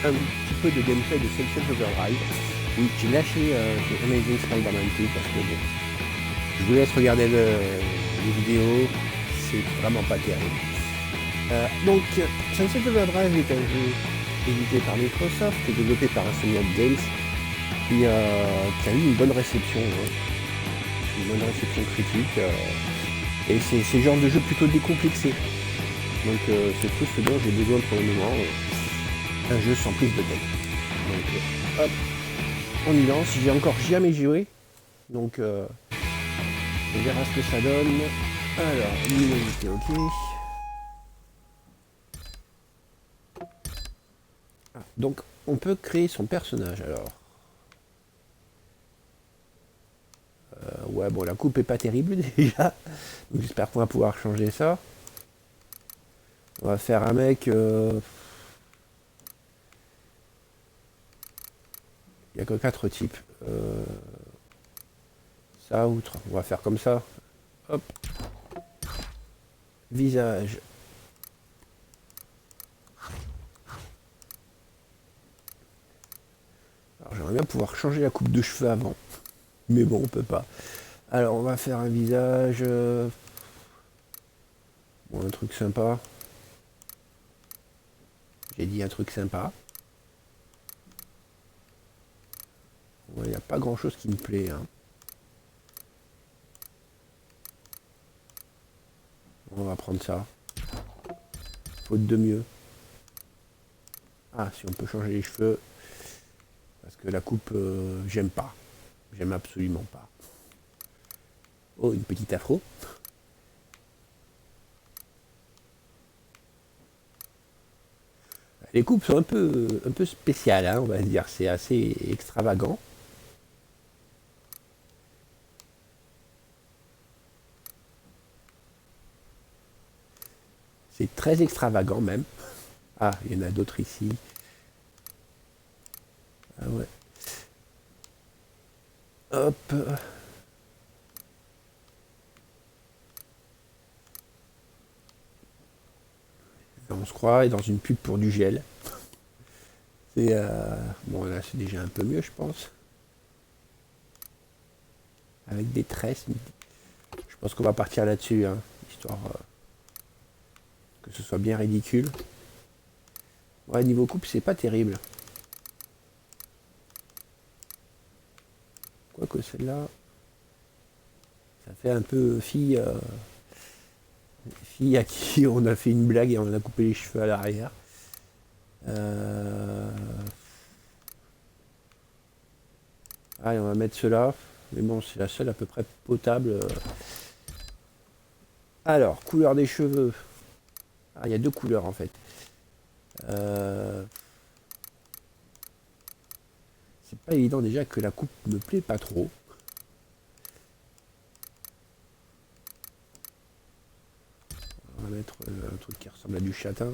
un petit peu de gameplay de Sunset Overdrive. Oui, j'ai lâché The Amazing Spider-Man 2 parce que bon, je vous laisse regarder les vidéos, c'est vraiment pas terrible. Donc, Sunset Overdrive est un jeu édité par Microsoft et développé par Insomniac Games qui a eu une bonne réception, hein, une bonne réception critique. Et c'est le genre de jeu plutôt décomplexé. Donc c'est tout ce dont j'ai besoin pour le moment. Un jeu sans prise de tête. Donc hop, on y lance. J'ai encore jamais joué. Donc on verra ce que ça donne. Alors, luminosité, ok. Ah, donc on peut créer son personnage alors. Ouais bon la coupe est pas terrible déjà. J'espère qu'on va pouvoir changer ça. On va faire un mec. Il n'y a que 4 types. Ça, outre. On va faire comme ça. Hop. Visage. Alors j'aimerais bien pouvoir changer la coupe de cheveux avant. Mais bon, on peut pas. Alors on va faire un visage. Bon, un truc sympa. J'ai dit un truc sympa. Il n'y a pas grand chose qui me plaît. Hein. On va prendre ça. Faute de mieux. Ah, si on peut changer les cheveux. Parce que la coupe, j'aime pas. J'aime absolument pas. Oh, une petite afro. Les coupes sont un peu spéciales, hein, on va dire. C'est assez extravagant. C'est très extravagant même. Ah, il y en a d'autres ici. Ah ouais. Hop. On se croit dans une pub pour du gel. C'est bon là c'est déjà un peu mieux je pense. Avec des tresses. Je pense qu'on va partir là-dessus, hein, histoire que ce soit bien ridicule. Ouais niveau coupe c'est pas terrible. Quoique celle-là. Ça fait un peu fille à qui on a fait une blague et on a coupé les cheveux à l'arrière. Allez, on va mettre cela. Mais bon, c'est la seule à peu près potable. Alors, couleur des cheveux. Ah, il y a deux couleurs en fait. C'est pas évident déjà que la coupe me plaît pas trop. On va mettre un truc qui ressemble à du châtain.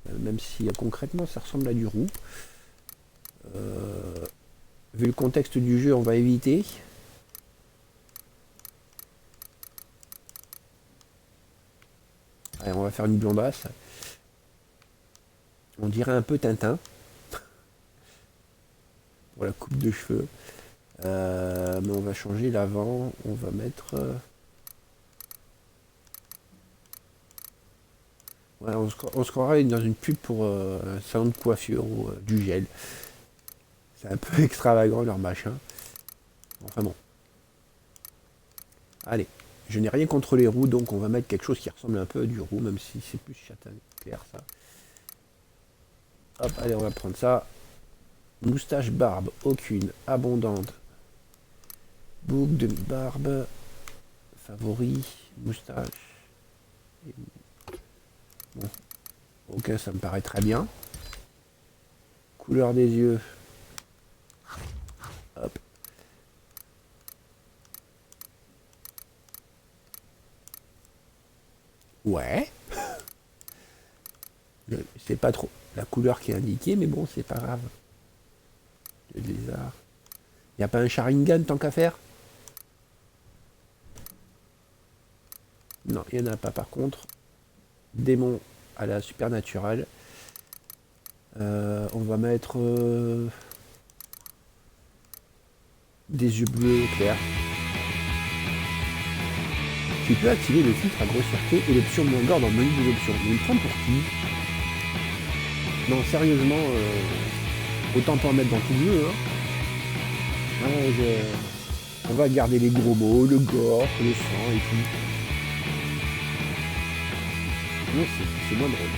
Même si concrètement ça ressemble à du roux. Vu le contexte du jeu, on va éviter. Allez, on va faire une blondasse. On dirait un peu Tintin. Pour la coupe de cheveux. Mais on va changer l'avant. On va mettre... ouais, on se croirait dans une pub pour un salon de coiffure ou du gel. C'est un peu extravagant leur machin. Enfin bon. Allez. Je n'ai rien contre les roux, donc on va mettre quelque chose qui ressemble un peu à du roux, même si c'est plus châtain clair ça. Hop, allez, on va prendre ça. Moustache, barbe, aucune, abondante. Boucle de barbe, favori, moustache. Bon, ok, ça me paraît très bien. Couleur des yeux. Hop. Ouais. C'est pas trop la couleur qui est indiquée, mais bon, c'est pas grave. Le lézard. Y a pas un Sharingan tant qu'à faire? Non, il n'y en a pas par contre. Démon à la supernatural. On va mettre des yeux bleus clairs. Tu peux activer le filtre à grossièreté et l'option moins gore dans le menu des options. Mais il me prend pour qui? Non, sérieusement, autant pas en mettre dans tout le jeu. Hein. On va garder les gros mots, le gore, le sang et tout. Non, c'est moins drôle.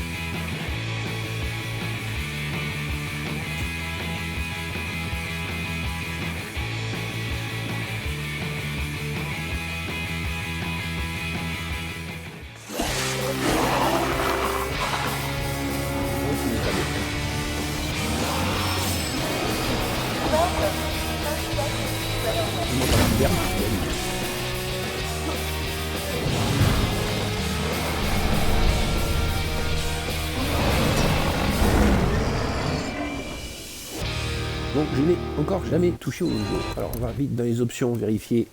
Donc je n'ai encore jamais touché au jeu. Alors on va vite dans les options vérifier.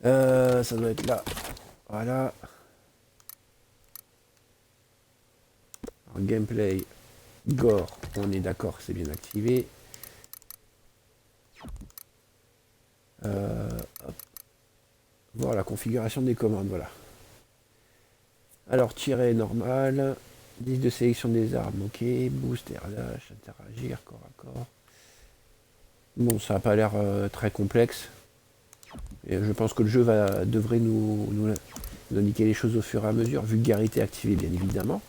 Ça doit être là. Voilà. Alors, gameplay, gore, on est d'accord, c'est bien activé. Hop. Voir la configuration des commandes, voilà. Alors tirer normal, liste de sélection des armes, ok, boost, RLH, interagir, corps à corps. Bon, ça n'a pas l'air très complexe. Et je pense que le jeu devrait nous indiquer les choses au fur et à mesure. Vulgarité activée, bien évidemment.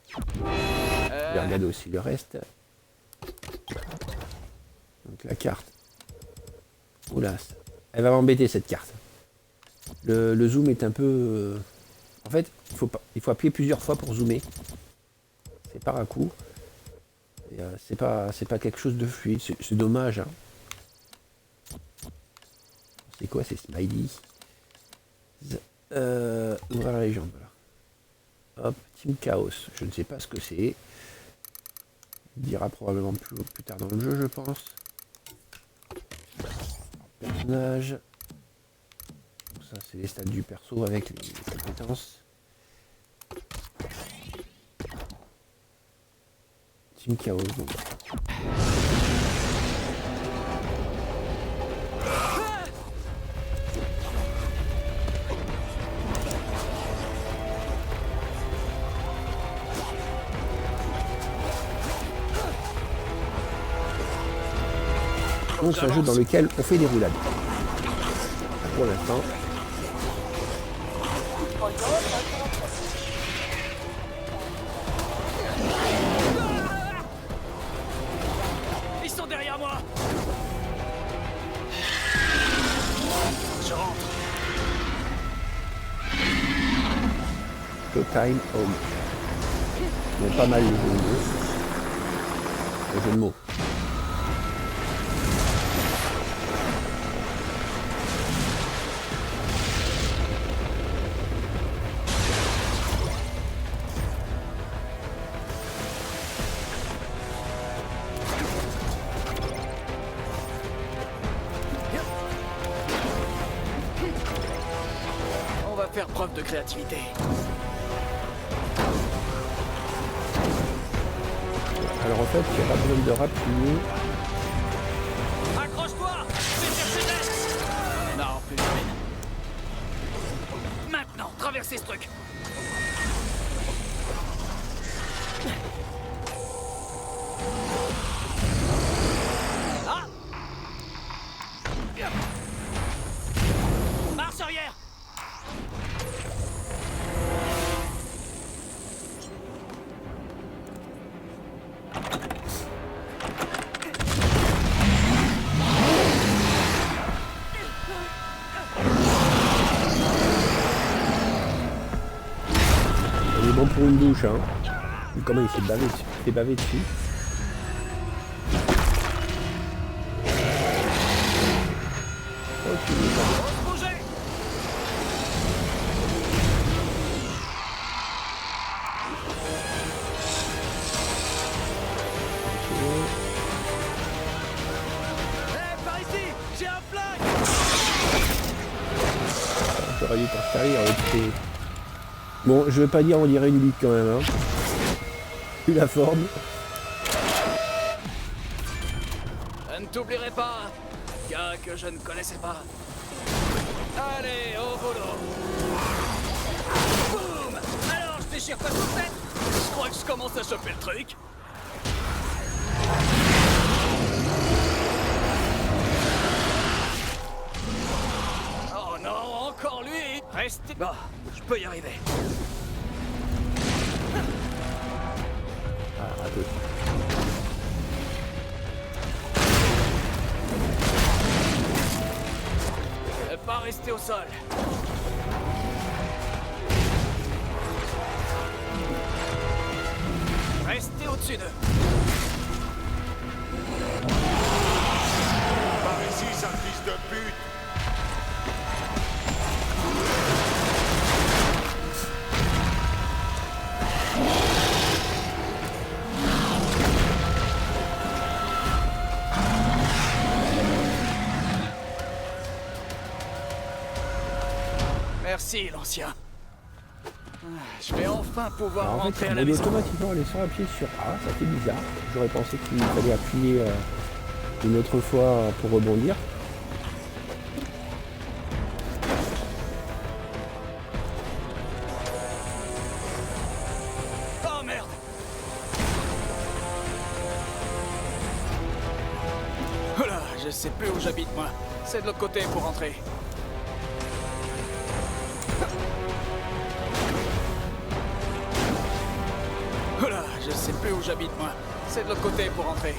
Je vais regarder aussi le reste. Donc la carte. Oula, elle va m'embêter cette carte. Le zoom est un peu... En fait, il faut appuyer plusieurs fois pour zoomer. C'est par un coup. C'est pas quelque chose de fluide, c'est dommage. Hein. C'est quoi ces smileys? Ouvrir la légende, voilà. Hop, Team Chaos, je ne sais pas ce que c'est. Il dira probablement plus tard dans le jeu, je pense. Personnage. Ça, c'est les stats du perso avec les compétences. Team Chaos, donc. Donc c'est un jeu dans lequel on fait des roulades. Pour l'instant. Ils sont derrière moi. Je rentre. Showtime Home. Bon, pas mal les jeux de mots. Les jeux de mots. On va faire preuve de créativité. Alors en fait, il n'y a pas besoin de rappuyer. Accroche-toi. Fais chercher d'aide. Non, plus jamais. Maintenant, traversez ce truc. Ah. Marche arrière. On est bon pour une douche, hein. Comment il s'est bavé dessus. Ok, Bouger. Par ici, j'ai un flingue. j'aurais dû t'en servir. Bon, je veux pas dire on dirait une bite quand même, hein. Vu la forme. t'oublierai pas, gars que je ne connaissais pas. Allez, au boulot. Boum. Alors, je déchire ta chaussette. Je crois que je commence à choper le truc. Oh non, encore lui. Restez... Bon, je peux y arriver. Ah, à peu. Pas rester au sol. Restez au-dessus d'eux. Par ici, sale fils de pute. Merci, l'ancien. Je vais enfin pouvoir Alors, en rentrer fait, à la on est maison. automatiquement allé sans appuyer sur A, ça fait bizarre. J'aurais pensé qu'il fallait appuyer une autre fois pour rebondir. Oh merde! Oula, je sais plus où j'habite moi. C'est de l'autre côté pour rentrer. Oula, je sais plus où j'habite moi. C'est de l'autre côté pour rentrer.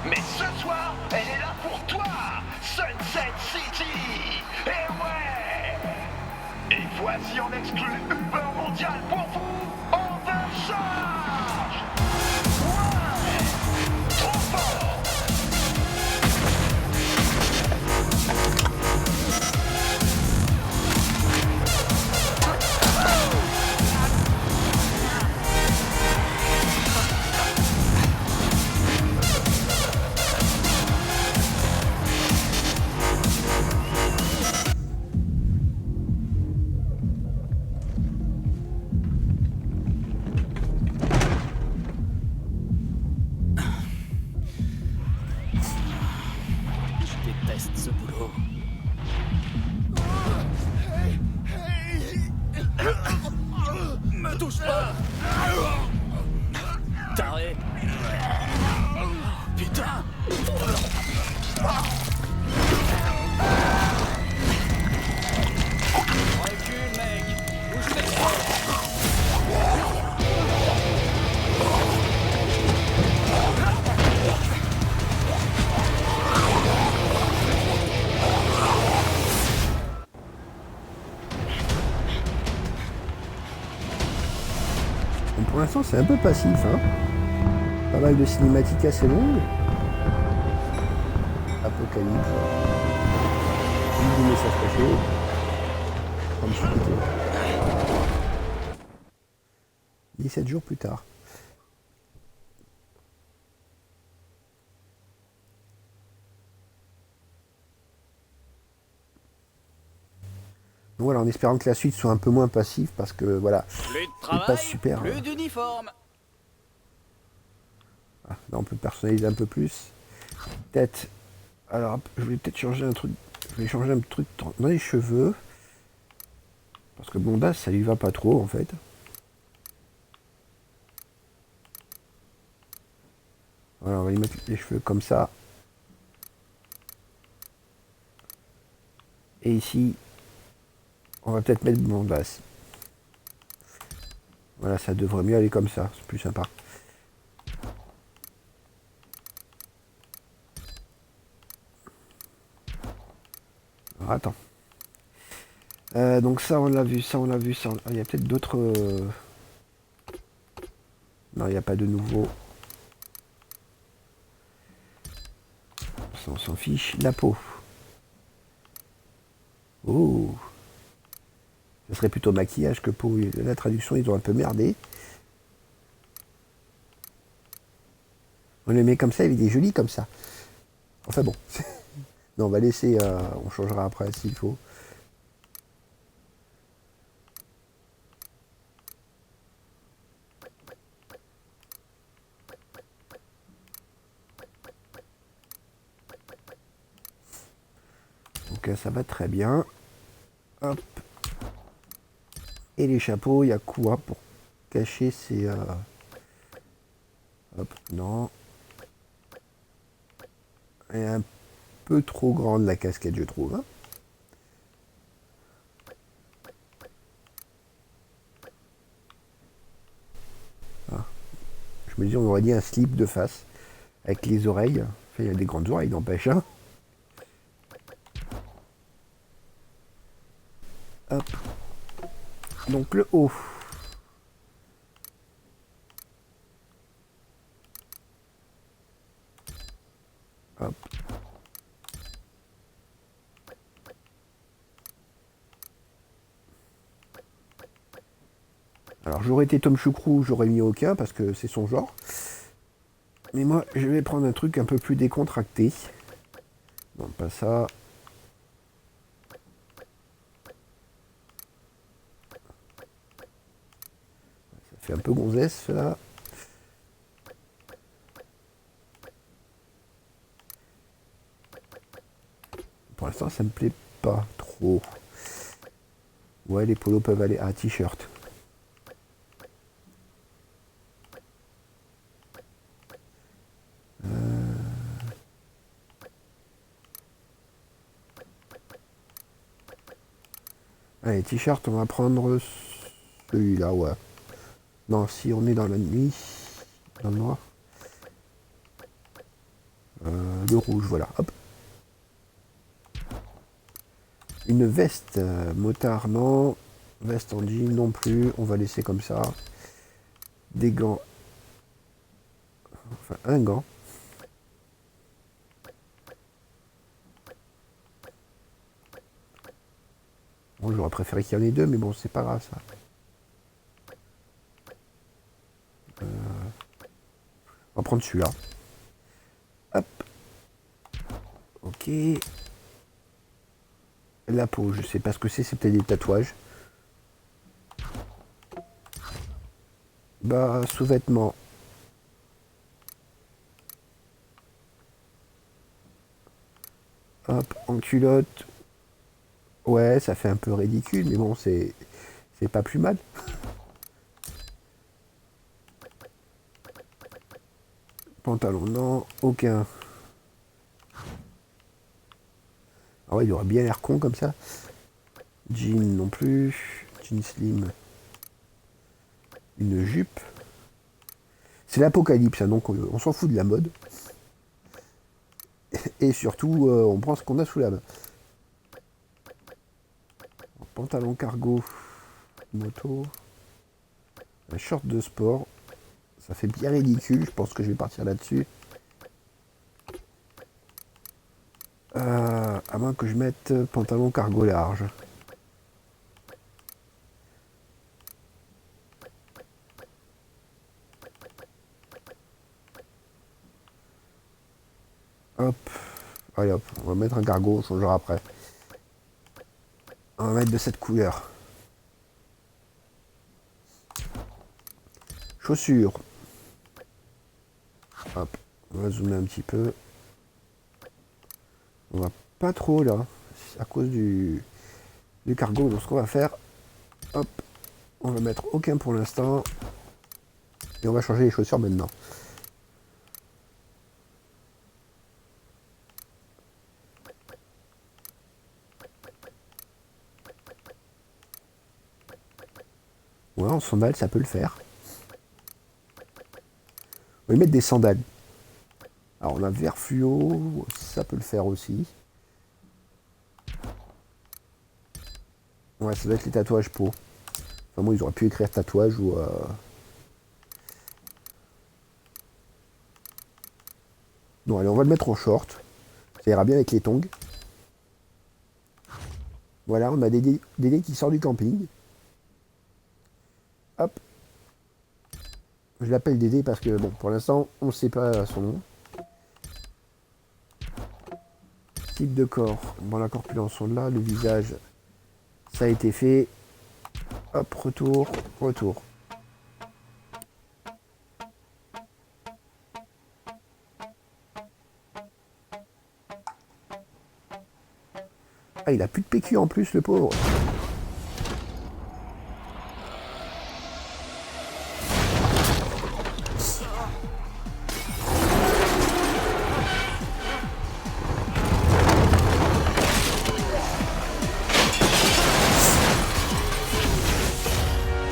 Mais ce soir, elle est là pour toi, Sunset City. Et ouais. Et voici en exclu Uber Mondial pour vous, Overcharge. Ouais. Trop fort. Je déteste ce boulot. Me touche pas! Taré! Putain! Recule, mec! Bouge tes bras! l'instant, c'est un peu passif. Hein. Pas mal de cinématiques assez longues. Apocalypse. Juste des messages cachés. Comme si c'était 17 jours plus tard. Donc voilà, en espérant que la suite soit un peu moins passive, parce que voilà, Plus de c'est pas travail, super. plus d'uniforme. Là, on peut personnaliser un peu plus. Peut-être. Alors, je vais peut-être changer un truc. Je vais changer un truc dans les cheveux. Parce que blondasse, ça lui va pas trop, en fait. Voilà, on va lui mettre les cheveux comme ça. Et ici, on va peut-être mettre blondasse. Voilà, ça devrait mieux aller comme ça. C'est plus sympa. Alors, attends. Donc ça, on l'a vu, ça, on l'a vu, ça. Il y a peut-être d'autres... Non, il n'y a pas de nouveau. Ça, on s'en fiche. La peau. Oh. Ce serait plutôt maquillage que peau. La traduction, ils ont un peu merdé. On le met comme ça, il est joli comme ça. Enfin bon. Non, on va laisser... on changera après s'il faut. Donc ça va très bien. Hop. Et les chapeaux, il y a quoi pour cacher ces... Hop, non. Elle est un peu trop grande la casquette, je trouve. Hein. Ah. Je me dis, on aurait dit un slip de face. Avec les oreilles. Enfin, il y a des grandes oreilles, n'empêche. Hein. Hop. Donc le haut. Hop. Alors j'aurais été Tom Choucrou, j'aurais mis aucun parce que c'est son genre. Mais moi, je vais prendre un truc un peu plus décontracté. Non, pas ça. Ça fait un peu gonzesse là. Pour l'instant, ça me plaît pas trop. Ouais, les polos peuvent aller. Ah, t-shirt. Allez, t-shirt, on va prendre celui-là, ouais. Non, si on est dans la nuit, dans le noir. Le rouge, voilà, hop. Une veste, motard, non. Veste en jean, non plus. On va laisser comme ça. Des gants. Enfin, un gant. Bon, j'aurais préféré qu'il y en ait deux, mais bon, c'est pas grave, ça. On va prendre celui-là. Hop. Ok. La peau, je sais pas ce que c'est peut-être des tatouages. Bah, sous-vêtements. Hop, en culotte. Ouais, ça fait un peu ridicule, mais bon, c'est pas plus mal. Pantalon, non, aucun. Ah ouais, il aurait bien l'air con comme ça. Jean non plus. Jean slim. Une jupe. C'est l'apocalypse, hein, donc on s'en fout de la mode. Et surtout, on prend ce qu'on a sous la main. Pantalon cargo. Moto. Un short de sport. Ça fait bien ridicule, je pense que je vais partir là-dessus. À moins que je mette pantalon cargo large. Hop. Allez hop, on va mettre un cargo, on changera après. On va mettre de cette couleur. Chaussures. Hop, on va zoomer un petit peu. On va pas trop là, à cause du cargo. Donc ce qu'on va faire, hop, on va mettre aucun pour l'instant. Et on va changer les chaussures maintenant. Ouais, en sandales, ça peut le faire. On va y mettre des sandales. Alors on a vert fluo, ça peut le faire aussi. Ouais, ça doit être les tatouages peau. Enfin moi, ils auraient pu écrire tatouage ou... Non, allez, on va le mettre en short. Ça ira bien avec les tongs. Voilà, on a Dédé qui sort du camping. Hop. Je l'appelle Dédé parce que, bon, pour l'instant, on ne sait pas son nom. Type de corps. Bon, la corpulence, on l'a. Le visage, ça a été fait. Hop, retour, retour. Ah, il a plus de PQ en plus, le pauvre.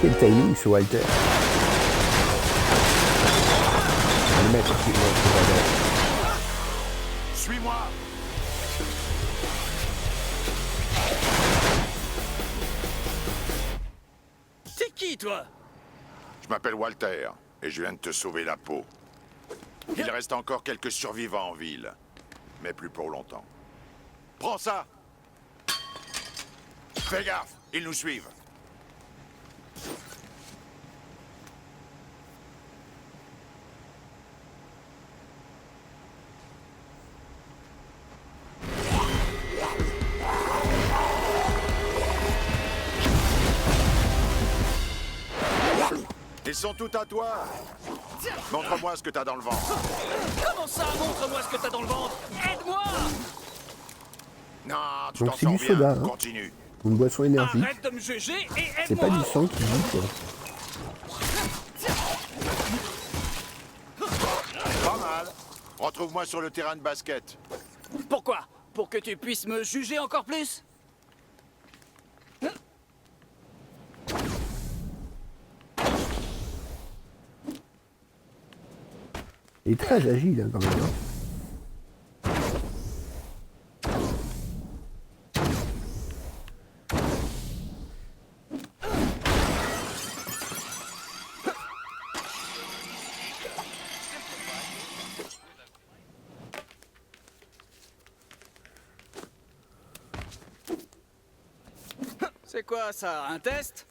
Quel timing ce Walter. On va le mettre ici. Suis-moi. T'es qui, toi? Je m'appelle Walter et je viens de te sauver la peau. Il reste encore quelques survivants en ville, mais plus pour longtemps. Prends ça! Fais gaffe, ils nous suivent. Ils sont tous à toi. Montre-moi ce que t'as dans le ventre. Comment ça? Montre-moi ce que t'as dans le ventre. Aide-moi! Non, tu Donc t'en c'est sors du bien. soda, hein. Continue. Une boisson énergique. Arrête de me juger et C'est pas aide-moi! du sang qui dit quoi. Pas mal. Retrouve-moi sur le terrain de basket. Pourquoi? Pour que tu puisses me juger encore plus? Il est très agile hein, quand même. Hein. C'est quoi ça? Un test?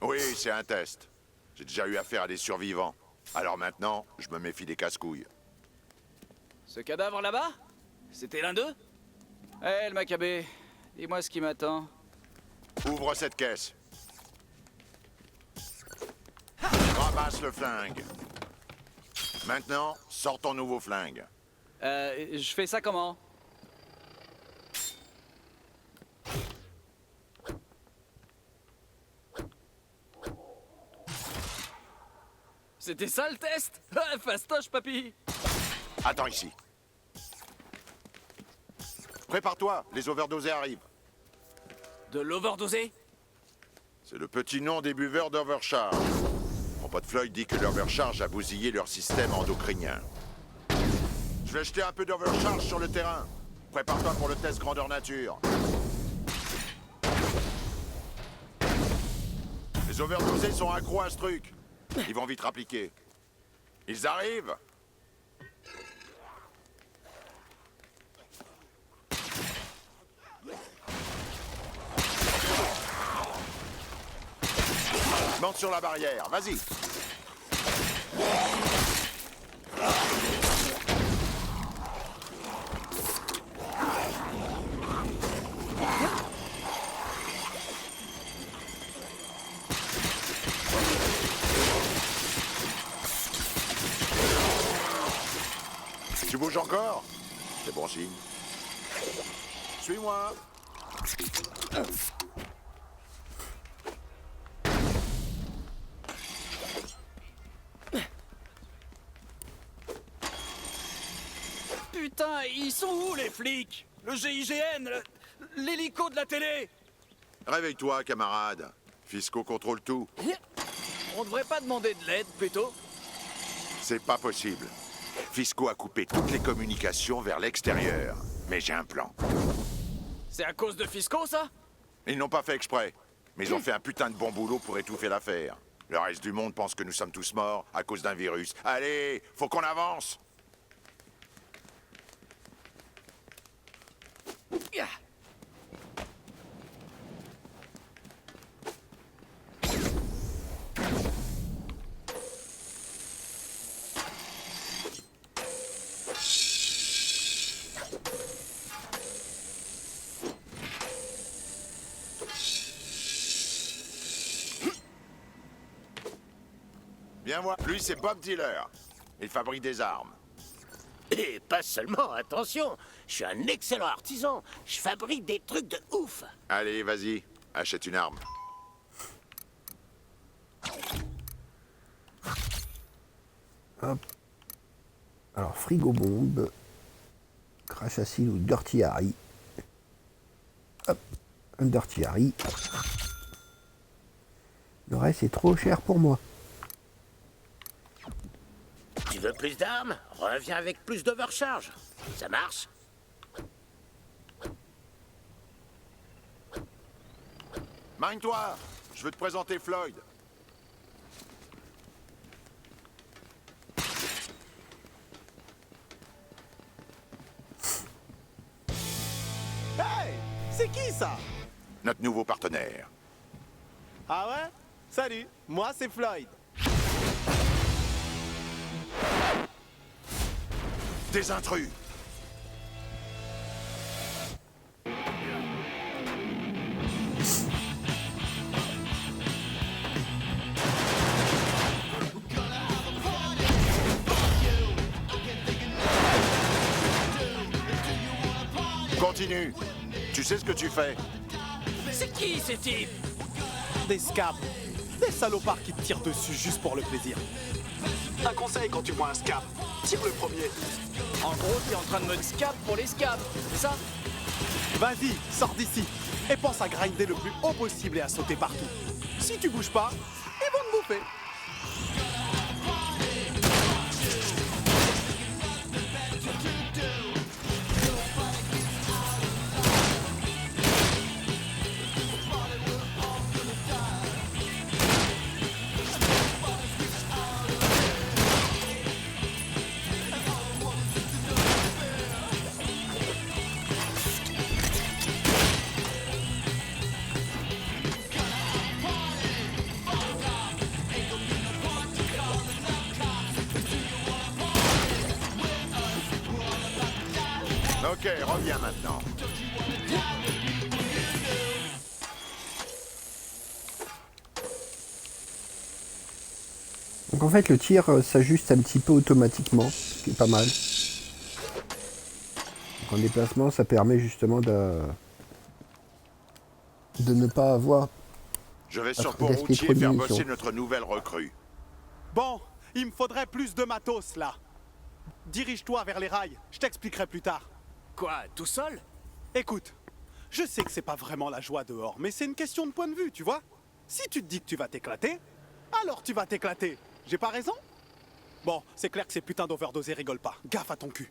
Oui, c'est un test. J'ai déjà eu affaire à des survivants. Alors maintenant, je me méfie des casse-couilles. Ce cadavre là-bas? C'était l'un d'eux? Eh, le Maccabée, dis-moi ce qui m'attend. Ouvre cette caisse. Ramasse le flingue. Maintenant, sors ton nouveau flingue. Je fais ça comment? C'était ça le test? Ah, fastoche, papy! Attends ici. Prépare-toi, les overdosés arrivent. De l'overdosé? C'est le petit nom des buveurs d'overcharge. Mon pote Floyd dit que l'overcharge a bousillé leur système endocrinien. Je vais jeter un peu d'overcharge sur le terrain. Prépare-toi pour le test grandeur nature. Les overdosés sont accros à ce truc. Ils vont vite rappliquer. Ils arrivent! Monte sur la barrière, vas-y! Tu bouges encore? C'est bon signe. Suis-moi. Putain, ils sont où les flics? Le GIGN, l'hélico de la télé? Réveille-toi, camarade. Fisco contrôle tout. On devrait pas demander de l'aide, plutôt? C'est pas possible. Fisco a coupé toutes les communications vers l'extérieur. Mais j'ai un plan. C'est à cause de Fisco, ça? Ils n'ont pas fait exprès. Mais ils ont fait un putain de bon boulot pour étouffer l'affaire. Le reste du monde pense que nous sommes tous morts à cause d'un virus. Allez, faut qu'on avance! Viens voir. Lui, c'est Bob Dealer. Il fabrique des armes. Et pas seulement, attention, je suis un excellent artisan. Je fabrique des trucs de ouf. Allez, vas-y, achète une arme. Hop. Alors, frigo bombe, crash acide ou dirty Harry. Hop, un dirty Harry. Le reste est trop cher pour moi. Tu veux plus d'armes? Reviens avec plus d'overcharge. Ça marche? Mine-toi, je veux te présenter Floyd. Hey! C'est qui ça? Notre nouveau partenaire. Ah ouais? Salut, moi c'est Floyd. Des intrus. Continue. Tu sais ce que tu fais. C'est qui ces types? Des scabs. Des salopards qui te tirent dessus juste pour le plaisir. Un conseil quand tu vois un scab, tire le premier. En gros, t'es en train de me scab pour les scabs, c'est ça? Vas-y, sors d'ici. Et pense à grinder le plus haut possible et à sauter partout. Si tu bouges pas, ils vont te bouffer. Ok, reviens maintenant. Donc en fait le tir s'ajuste un petit peu automatiquement, ce qui est pas mal. Donc en déplacement ça permet justement de ne pas avoir Je vais à sur gaspiller Pont-Routier trop de faire munitions. bosser notre nouvelle recrue. Bon, il me faudrait plus de matos là. Dirige-toi vers les rails, je t'expliquerai plus tard. Quoi, tout seul? Écoute, je sais que c'est pas vraiment la joie dehors, mais c'est une question de point de vue, tu vois. Si tu te dis que tu vas t'éclater, alors tu vas t'éclater. J'ai pas raison? Bon, c'est clair que ces putains d'overdosés rigolent pas. Gaffe à ton cul.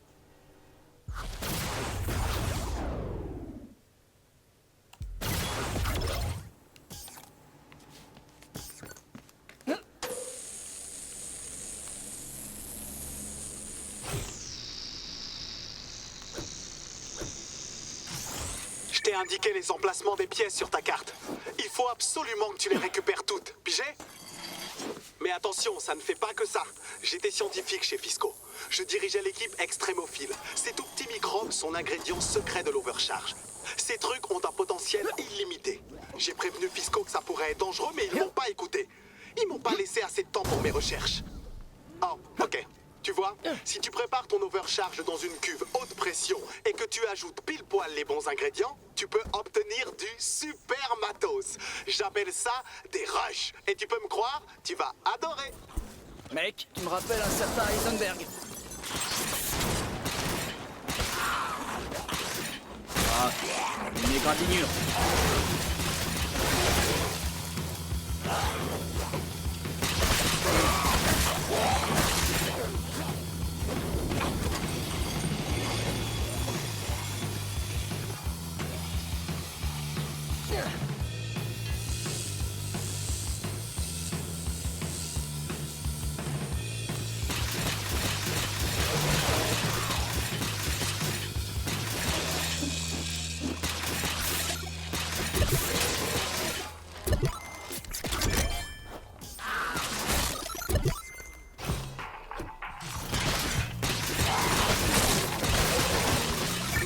indiqué les emplacements des pièces sur ta carte. Il faut absolument que tu les récupères toutes, pigé? Mais attention, ça ne fait pas que ça. J'étais scientifique chez Fisco. Je dirigeais l'équipe extrémophile. Ces tout petits microbes sont l'ingrédient secret de l'overcharge. Ces trucs ont un potentiel illimité. J'ai prévenu Fisco que ça pourrait être dangereux, mais ils m'ont pas écouté. Ils m'ont pas laissé assez de temps pour mes recherches. Oh, ok. Tu vois, si tu prépares ton overcharge dans une cuve haute pression et que tu ajoutes pile poil les bons ingrédients, tu peux obtenir du super matos. J'appelle ça des rushs. Et tu peux me croire, tu vas adorer. Mec, tu me rappelles un certain Heisenberg. Ah, une égratignure.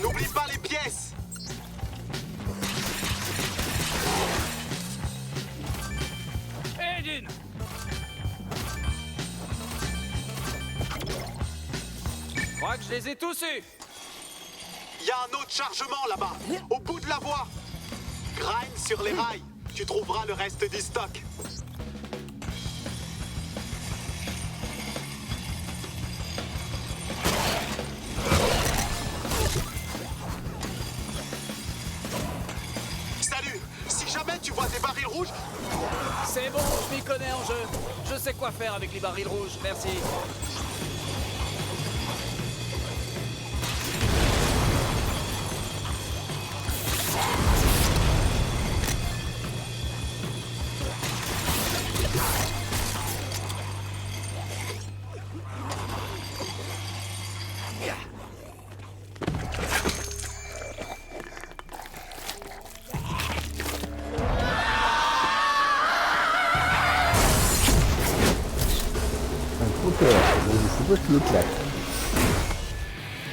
N'oublie pas les pièces. Hé, Dune! Je crois que je les ai tous eus. Il y a un autre chargement là-bas, au bout de la voie. Grind sur les rails. Tu trouveras le reste du stock. Salut! Si jamais tu vois des barils rouges, C'est bon, je m'y connais en jeu. Je sais quoi faire avec les barils rouges, merci. Un trotteur, donc je suppose qu'il éclate.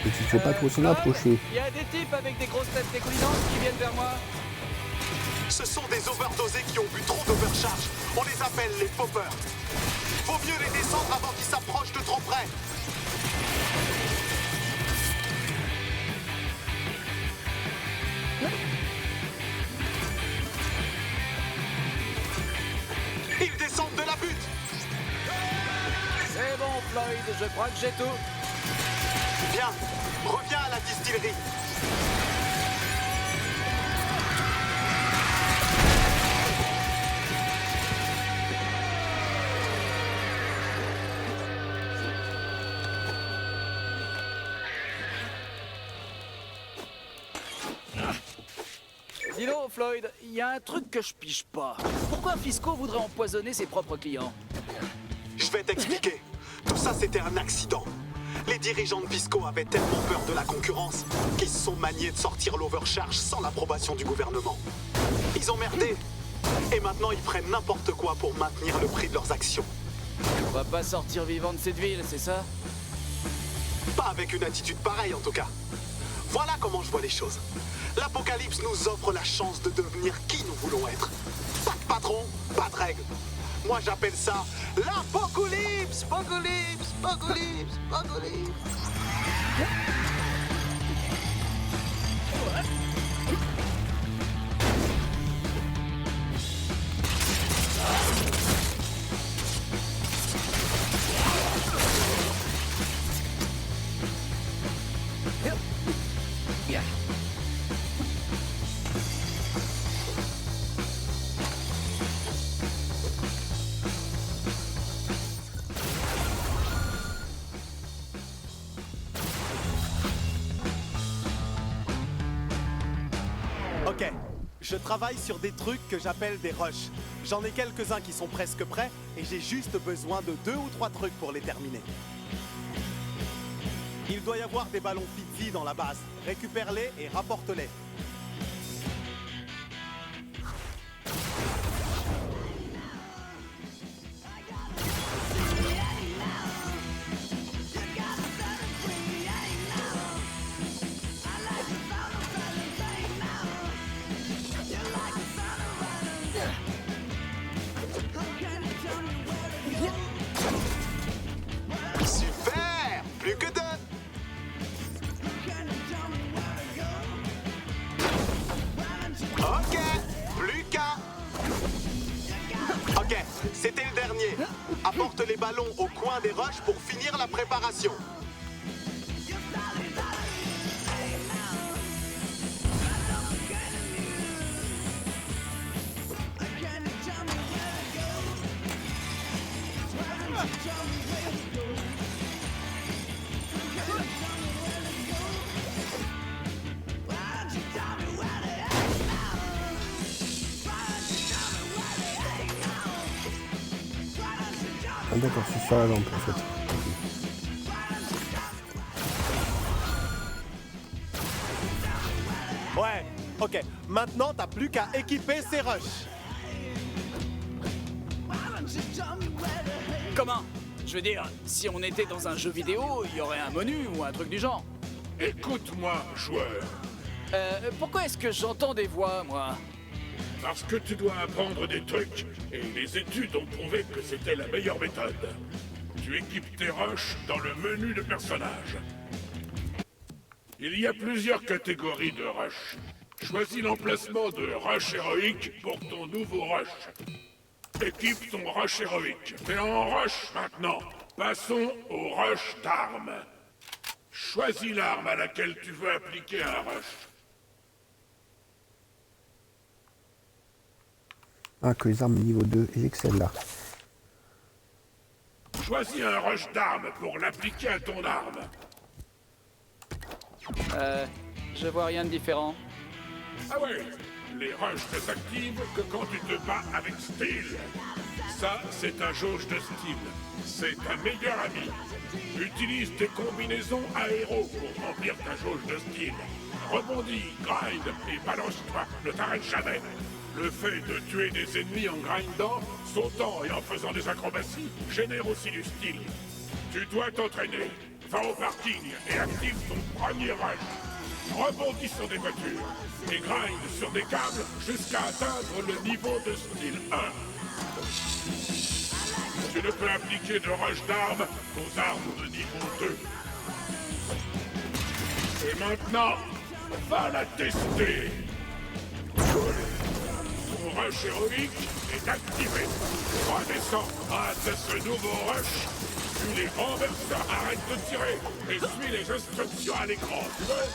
Et qu'il faut pas trop s'en approcher. Il y a des types avec des grosses têtes dégoulinantes qui viennent vers moi. ce sont des overdosés qui ont bu trop d'overcharge. On les appelle les poppers. Vaut mieux les descendre avant qu'ils s'approchent de trop près. Ils descendent de la butte. C'est bon, Floyd, je crois que j'ai tout. Bien, reviens à la distillerie. Dis donc, Floyd, il y a un truc que je pige pas. Pourquoi Fisco voudrait empoisonner ses propres clients? Je vais t'expliquer. Tout ça, c'était un accident. Les dirigeants de Fisco avaient tellement peur de la concurrence qu'ils se sont maniés de sortir l'overcharge sans l'approbation du gouvernement. Ils ont merdé. Et maintenant, ils prennent n'importe quoi pour maintenir le prix de leurs actions. On va pas sortir vivant de cette ville, c'est ça? Pas avec une attitude pareille, en tout cas. Voilà comment je vois les choses. L'Apocalypse nous offre la chance de devenir qui nous voulons être. Pas de patron, pas de règles. Moi, j'appelle ça l'Apocalypse. Apocalypse, Apocalypse, Apocalypse. Ok, je travaille sur des trucs que j'appelle des rushs. J'en ai quelques-uns qui sont presque prêts et j'ai juste besoin de 2 ou 3 trucs pour les terminer. Il doit y avoir des ballons Fitzy dans la base. Récupère-les et rapporte-les. ballon au coin des rushs pour finir la préparation. Ah d'accord, c'est sur la lampe en fait. Ouais, ok. Maintenant, t'as plus qu'à équiper ces rushs. Comment? Je veux dire, si on était dans un jeu vidéo, il y aurait un menu ou un truc du genre. Écoute-moi, joueur, Pourquoi est-ce que j'entends des voix, moi? parce que tu dois apprendre des trucs, et les études ont prouvé que c'était la meilleure méthode. Tu équipes tes rushs dans le menu de personnage. Il y a plusieurs catégories de rush. Choisis l'emplacement de rush héroïque pour ton nouveau rush. Équipe ton rush héroïque. T'es en rush maintenant. Passons au rush d'armes. Choisis l'arme à laquelle tu veux appliquer un rush. Ah, que les armes niveau 2 et celle-là. Choisis un rush d'armes pour l'appliquer à ton arme. Je vois rien de différent. Ah ouais, les rushs ne s'activent que quand tu te bats avec style. Ça, c'est un jauge de style. C'est ta meilleur ami. Utilise tes combinaisons aéro pour remplir ta jauge de style. Rebondis, grind et balance-toi, ne t'arrête jamais. Le fait de tuer des ennemis en grindant, sautant et en faisant des acrobaties génère aussi du style. Tu dois t'entraîner. Va au parking et active ton premier rush. Rebondis sur des voitures et grind sur des câbles jusqu'à atteindre le niveau de style 1. Tu ne peux appliquer de rush d'armes qu'aux armes de niveau 2. Et maintenant, va la tester. Ton rush héroïque est activé. Redescends grâce à ce nouveau rush. Puis les renverseurs arrêtent de tirer et suis les instructions à l'écran. Tu veux?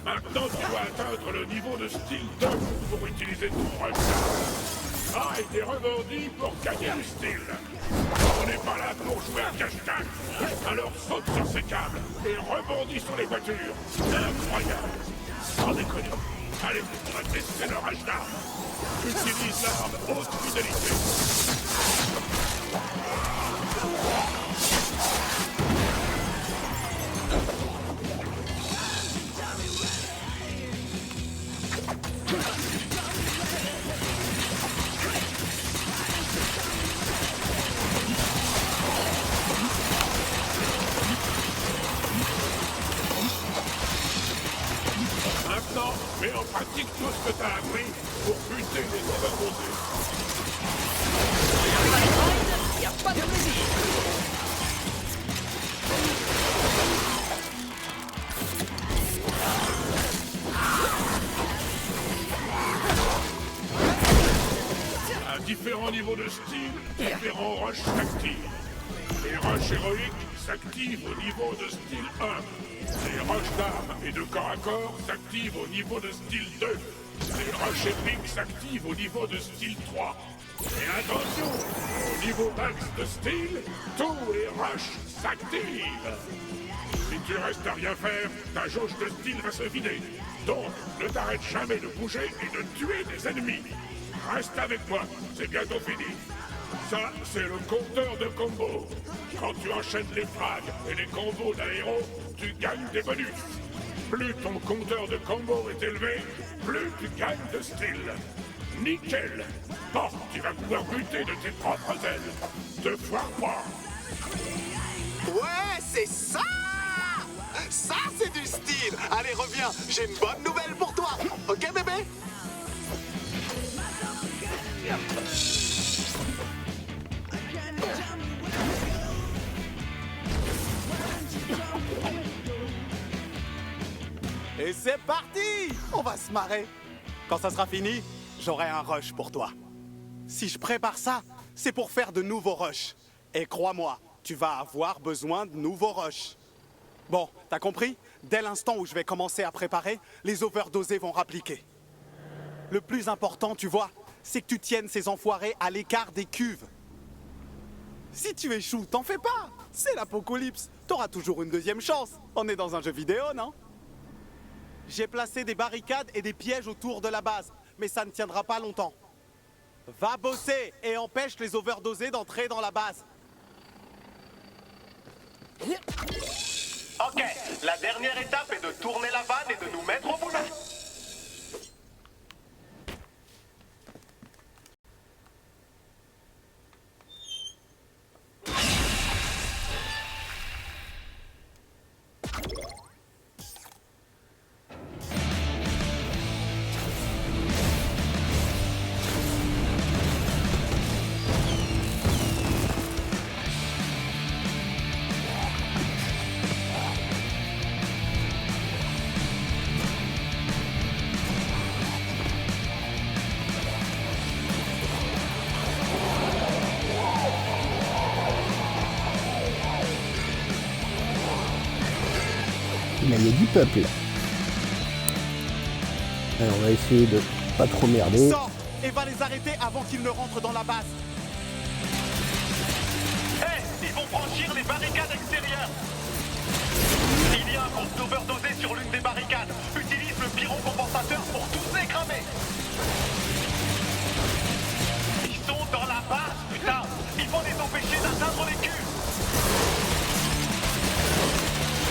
Maintenant, tu dois atteindre le niveau de style 2 pour utiliser ton rush. Arrête et rebondis pour gagner du style. On n'est pas là pour jouer à cache-cache. Alors saute sur ces câbles et rebondis sur les voitures. Incroyable. Sans déconner. Allez, on va tester le rush d'armes. Utilise l'arme haute fidélité. Maintenant, mets en pratique tout ce que t'as appris pour buter les overdosés. Y a pas de plaisir. À différents niveaux de style, différents rushs s'activent. Les rushs héroïques s'activent au niveau de style 1. Les rushs d'armes et de corps à corps s'activent au niveau de style 2. Les rushs épiques s'activent au niveau de style 3. Et attention, au niveau max de style, tous les rushs s'activent. Si tu restes à rien faire, ta jauge de style va se vider. Donc, ne t'arrête jamais de bouger et de tuer des ennemis. Reste avec moi, c'est bientôt fini. Ça, c'est le compteur de combos. Quand tu enchaînes les frags et les combos d'aéro, tu gagnes des bonus. Plus ton compteur de combos est élevé, plus tu gagnes de style. Nickel. Bon, tu vas pouvoir buter de tes propres ailes. 2 fois 3. Ouais, c'est ça! Ça, c'est du style! Allez, reviens, j'ai une bonne nouvelle pour toi! Ok, bébé? c'est parti! On va se marrer. Quand ça sera fini, j'aurai un rush pour toi. Si je prépare ça, c'est pour faire de nouveaux rushs. Et crois-moi, tu vas avoir besoin de nouveaux rushs. Bon, t'as compris? Dès l'instant où je vais commencer à préparer, les overdosés vont rappliquer. Le plus important, tu vois, c'est que tu tiennes ces enfoirés à l'écart des cuves. Si tu échoues, t'en fais pas. C'est l'apocalypse. T'auras toujours une deuxième chance. On est dans un jeu vidéo, non? J'ai placé des barricades et des pièges autour de la base, mais ça ne tiendra pas longtemps. Va bosser et empêche les overdosés d'entrer dans la base. Ok, la dernière étape est de tourner la vanne et de nous mettre au boulot. Là, il y a du peuple. Alors, on va essayer de pas trop merder. Sors et va les arrêter avant qu'ils ne rentrent dans la base. Hé, ils vont franchir les barricades extérieures. Il y a un groupe d'overdosés sur l'une des barricades. Utilise le pyro compensateur pour tous les cramer. Ils sont dans la base, putain. Il faut les empêcher d'atteindre les culs.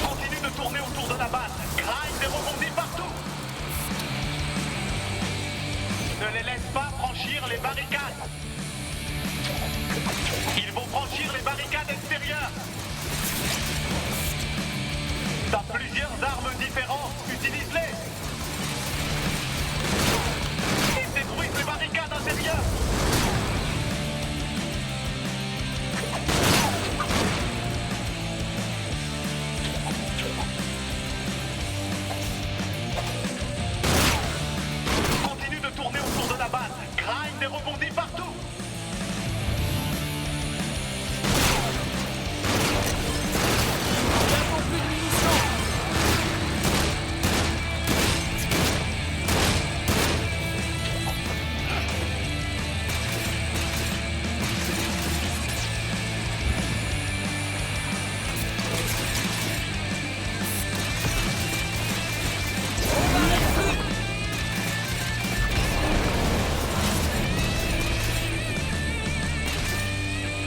Continue de tourner autour de la base. Grind et rebondis partout. Ne les laisse pas franchir les barricades. Ils vont franchir les barricades extérieures. T'as plusieurs armes différentes. Utilise-les. Ils détruisent les barricades intérieures. Continue de tourner autour de la base. Grind et rebondis partout.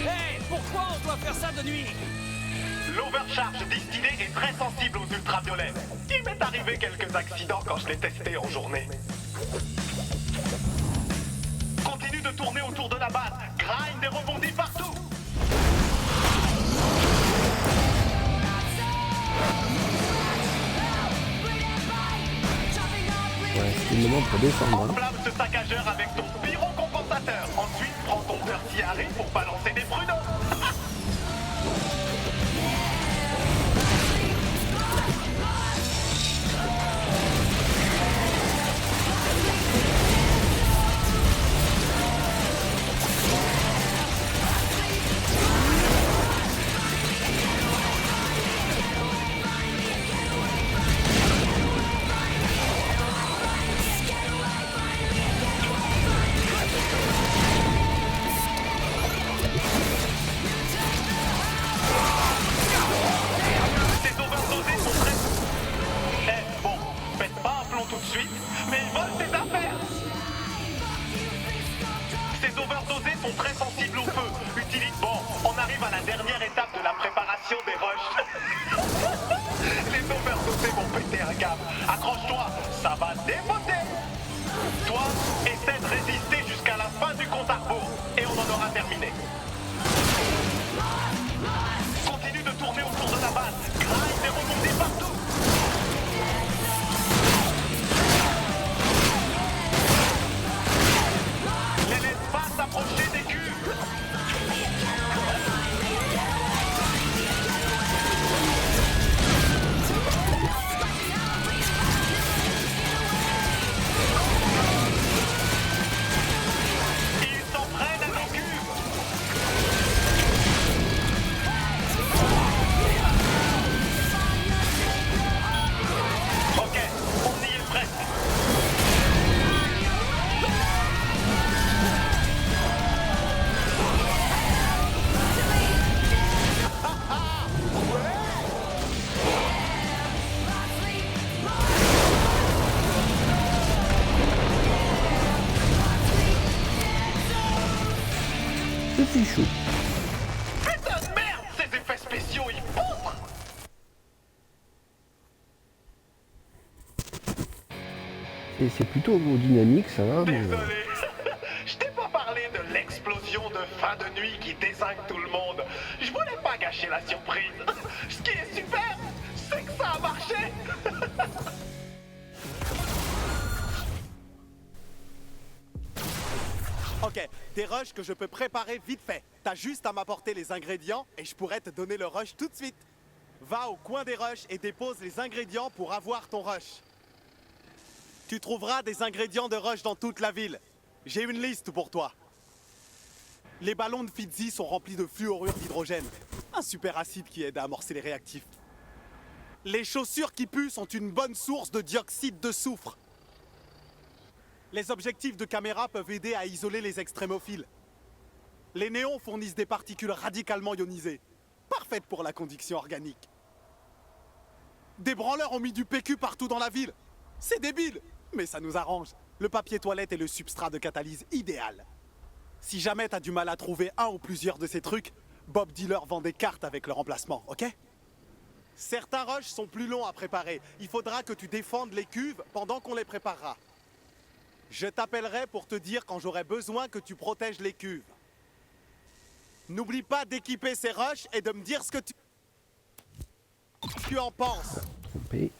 Hey, pourquoi on doit faire ça de nuit? L'overcharge distillée est très sensible aux ultraviolets. Il m'est arrivé quelques accidents quand je l'ai testé en journée. Continue de tourner autour de la base. Grind et rebondis partout. Ouais, c'est le moment pour descendre. Hein. Enflamme ce saccageur avec ton pyrocompensateur. Ensuite, prends ton Dirty Harry pour balancer des pruneaux. Ces overdosés sont très... Eh, bon, pète pas un plomb tout de suite, mais ils volent tes affaires. Ces overdosés sont très sensibles au feu. Utilise... Bon, on arrive à la dernière étape de la préparation des rushs. Les overdosés vont péter un câble. Accroche-toi, ça va dépoter. Toi, essaie de résister jusqu'à la fin du compte à rebours, et on en aura terminé. Continue de tourner autour de la base. Grind et rebondis partout. Je suis chaud. Putain de merde, ces effets spéciaux, ils poutrent. C'est plutôt dynamique, ça va. Mais... Désolé. Je t'ai pas parlé de l'explosion de fin de nuit qui désingue tout le monde. Je voulais pas gâcher la surprise. Ce qui est super, c'est que ça a marché. Ok, des rushs que je peux préparer vite fait. T'as juste à m'apporter les ingrédients et je pourrais te donner le rush tout de suite. Va au coin des rushs et dépose les ingrédients pour avoir ton rush. Tu trouveras des ingrédients de rush dans toute la ville. J'ai une liste pour toi. Les ballons de Fitzy sont remplis de fluorure d'hydrogène, un super acide qui aide à amorcer les réactifs. Les chaussures qui puent sont une bonne source de dioxyde de soufre. Les objectifs de caméra peuvent aider à isoler les extrémophiles. Les néons fournissent des particules radicalement ionisées, parfaites pour la conduction organique. Des branleurs ont mis du PQ partout dans la ville. C'est débile, mais ça nous arrange. Le papier toilette est le substrat de catalyse idéal. Si jamais t'as du mal à trouver un ou plusieurs de ces trucs, Bob Dealer vend des cartes avec leur emplacement, ok? Certains rushs sont plus longs à préparer. Il faudra que tu défendes les cuves pendant qu'on les préparera. Je t'appellerai pour te dire quand j'aurai besoin que tu protèges les cuves. N'oublie pas d'équiper ces rushs et de me dire ce que tu en penses. Trompé.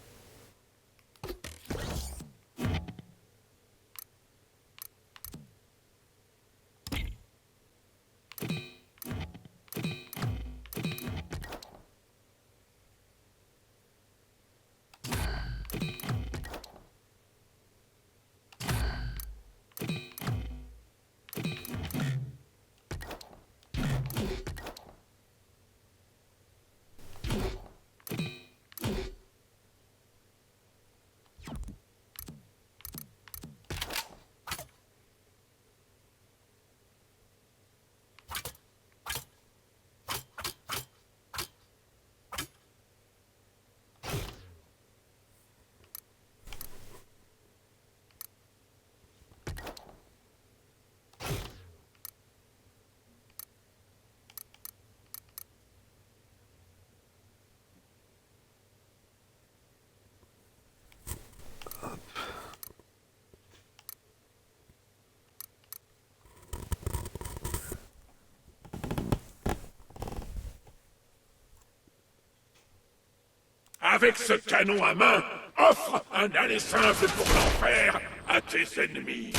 Avec ce canon à main, offre un aller simple pour l'enfer à tes ennemis.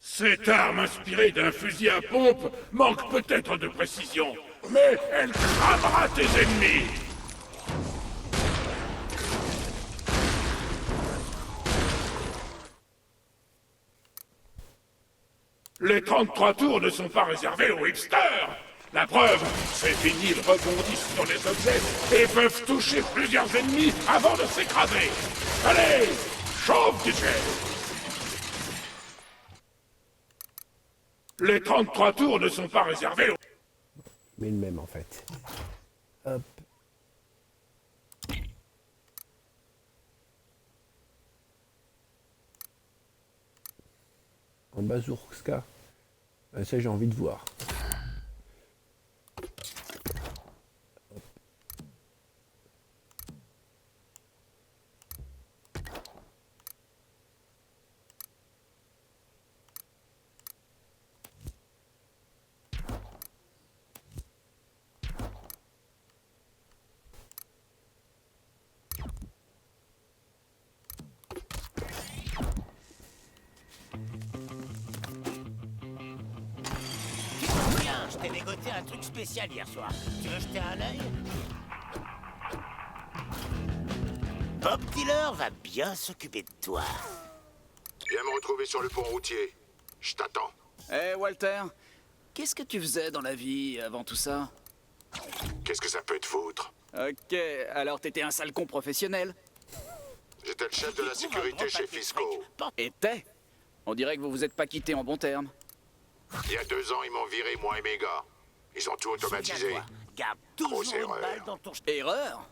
Cette arme inspirée d'un fusil à pompe manque peut-être de précision, mais elle cramera tes ennemis. Les 33 tours ne sont pas réservés aux hipsters. La preuve, ces vinyles rebondissent sur les objets et peuvent toucher plusieurs ennemis avant de s'écraser. Allez, chauffe du jet. Les 33 tours ne sont pas réservés aux... Mais le même en fait. Hop. En bazooka. Ça j'ai envie de voir. Tiens, je t'ai dégoté un truc spécial hier soir. Tu veux jeter un œil? Bob Dealer va bien s'occuper de toi. Viens me retrouver sur le pont routier. Je t'attends. Eh Walter, qu'est-ce que tu faisais dans la vie avant tout ça? Qu'est-ce que ça peut te foutre? Ok, alors t'étais un sale con professionnel. J'étais le chef de la sécurité chez Fisco. Et t'es? On dirait que vous vous êtes pas quittés en bons termes. Il y a 2 ans, ils m'ont viré, moi et mes gars. Ils ont tout automatisé. Garde Grosse toujours une erreur. balle dans ton... Erreur?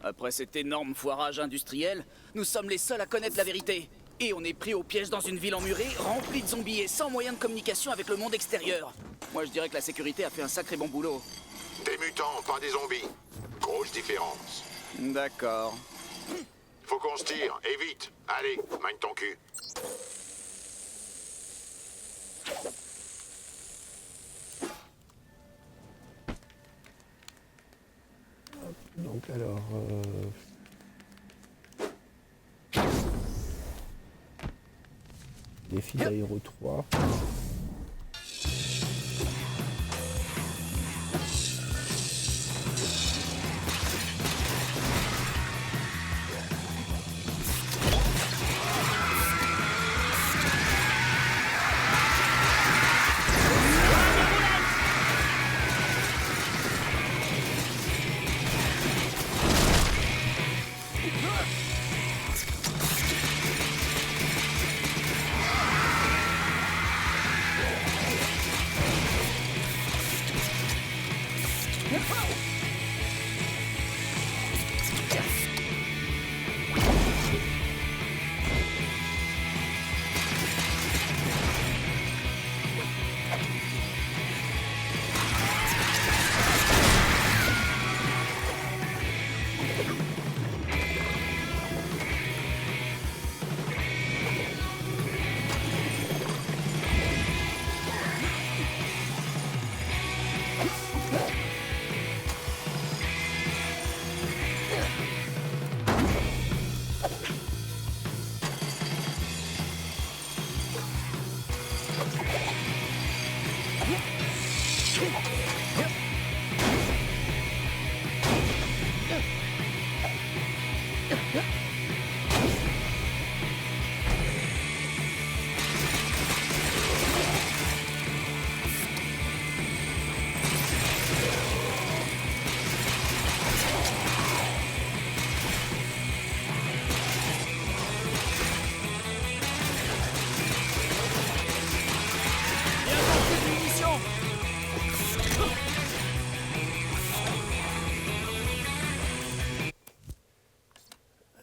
Après cet énorme foirage industriel, nous sommes les seuls à connaître la vérité. Et on est pris au piège dans une ville emmurée, remplie de zombies et sans moyen de communication avec le monde extérieur. Moi, je dirais que la sécurité a fait un sacré bon boulot. Des mutants, pas des zombies. Grosse différence. D'accord. Faut qu'on se tire, et vite. Allez, magne ton cul. Donc alors... Défi d'aéro 3.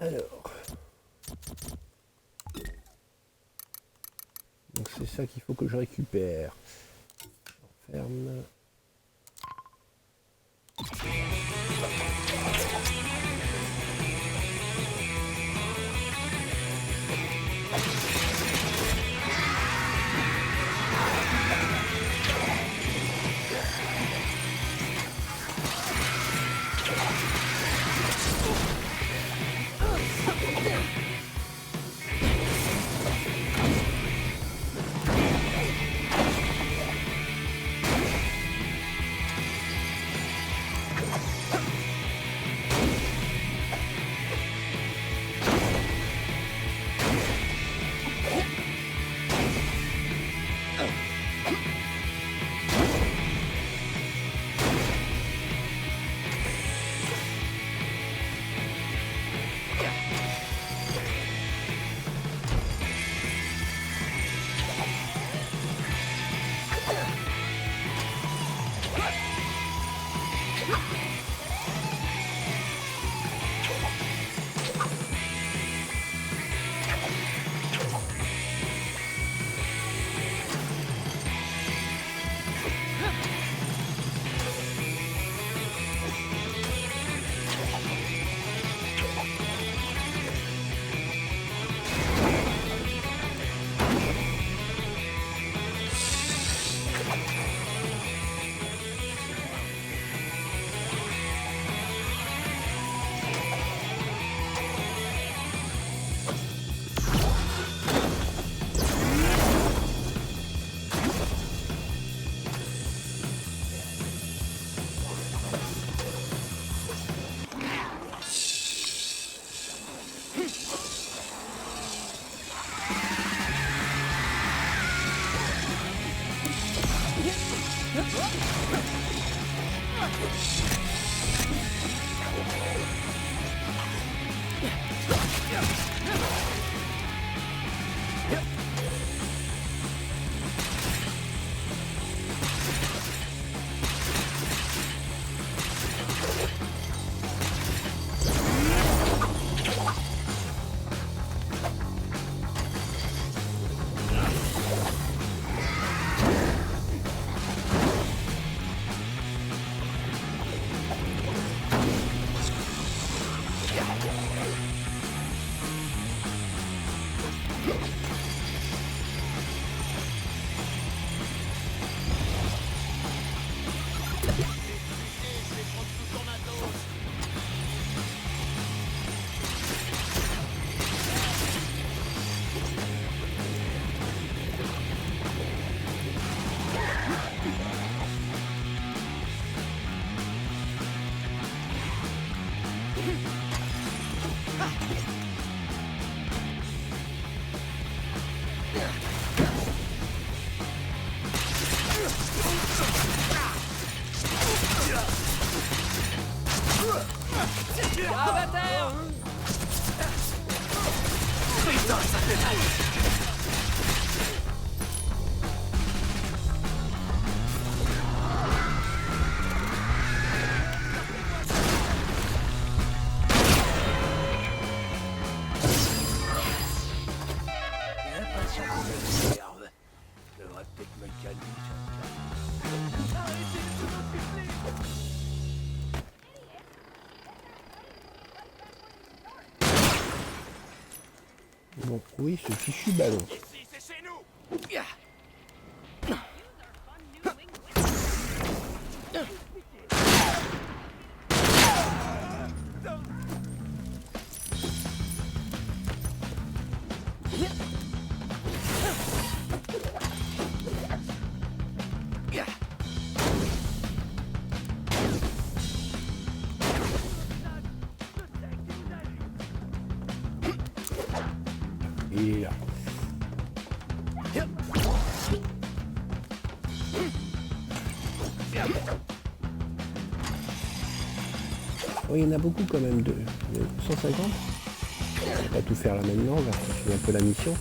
Alors... Donc c'est ça qu'il faut que je récupère. Ferme. Grave à terre. Putain, ça fait mal. J'ai l'impression qu'on me serve. Je devrais peut-être me calmer. Donc oui, ce fichu ballon. Ici, c'est chez nous. Il est là. Oh, il y en a beaucoup quand même, 150. On va pas tout faire là maintenant, on va continuer un peu la mission.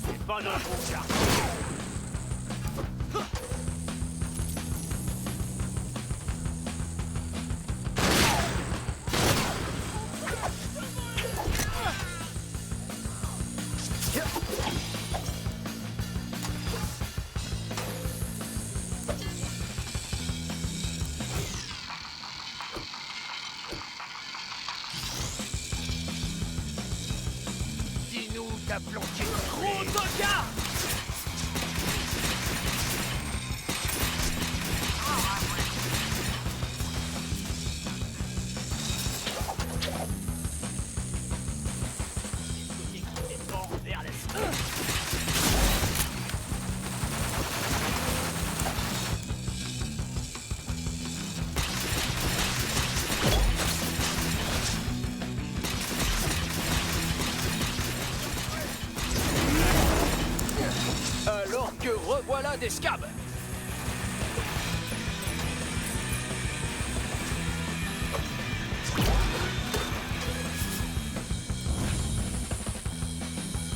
C'est pas notre bon cas. Dis-nous t'as planqué Gros tocard. Alors que revoilà des scabs.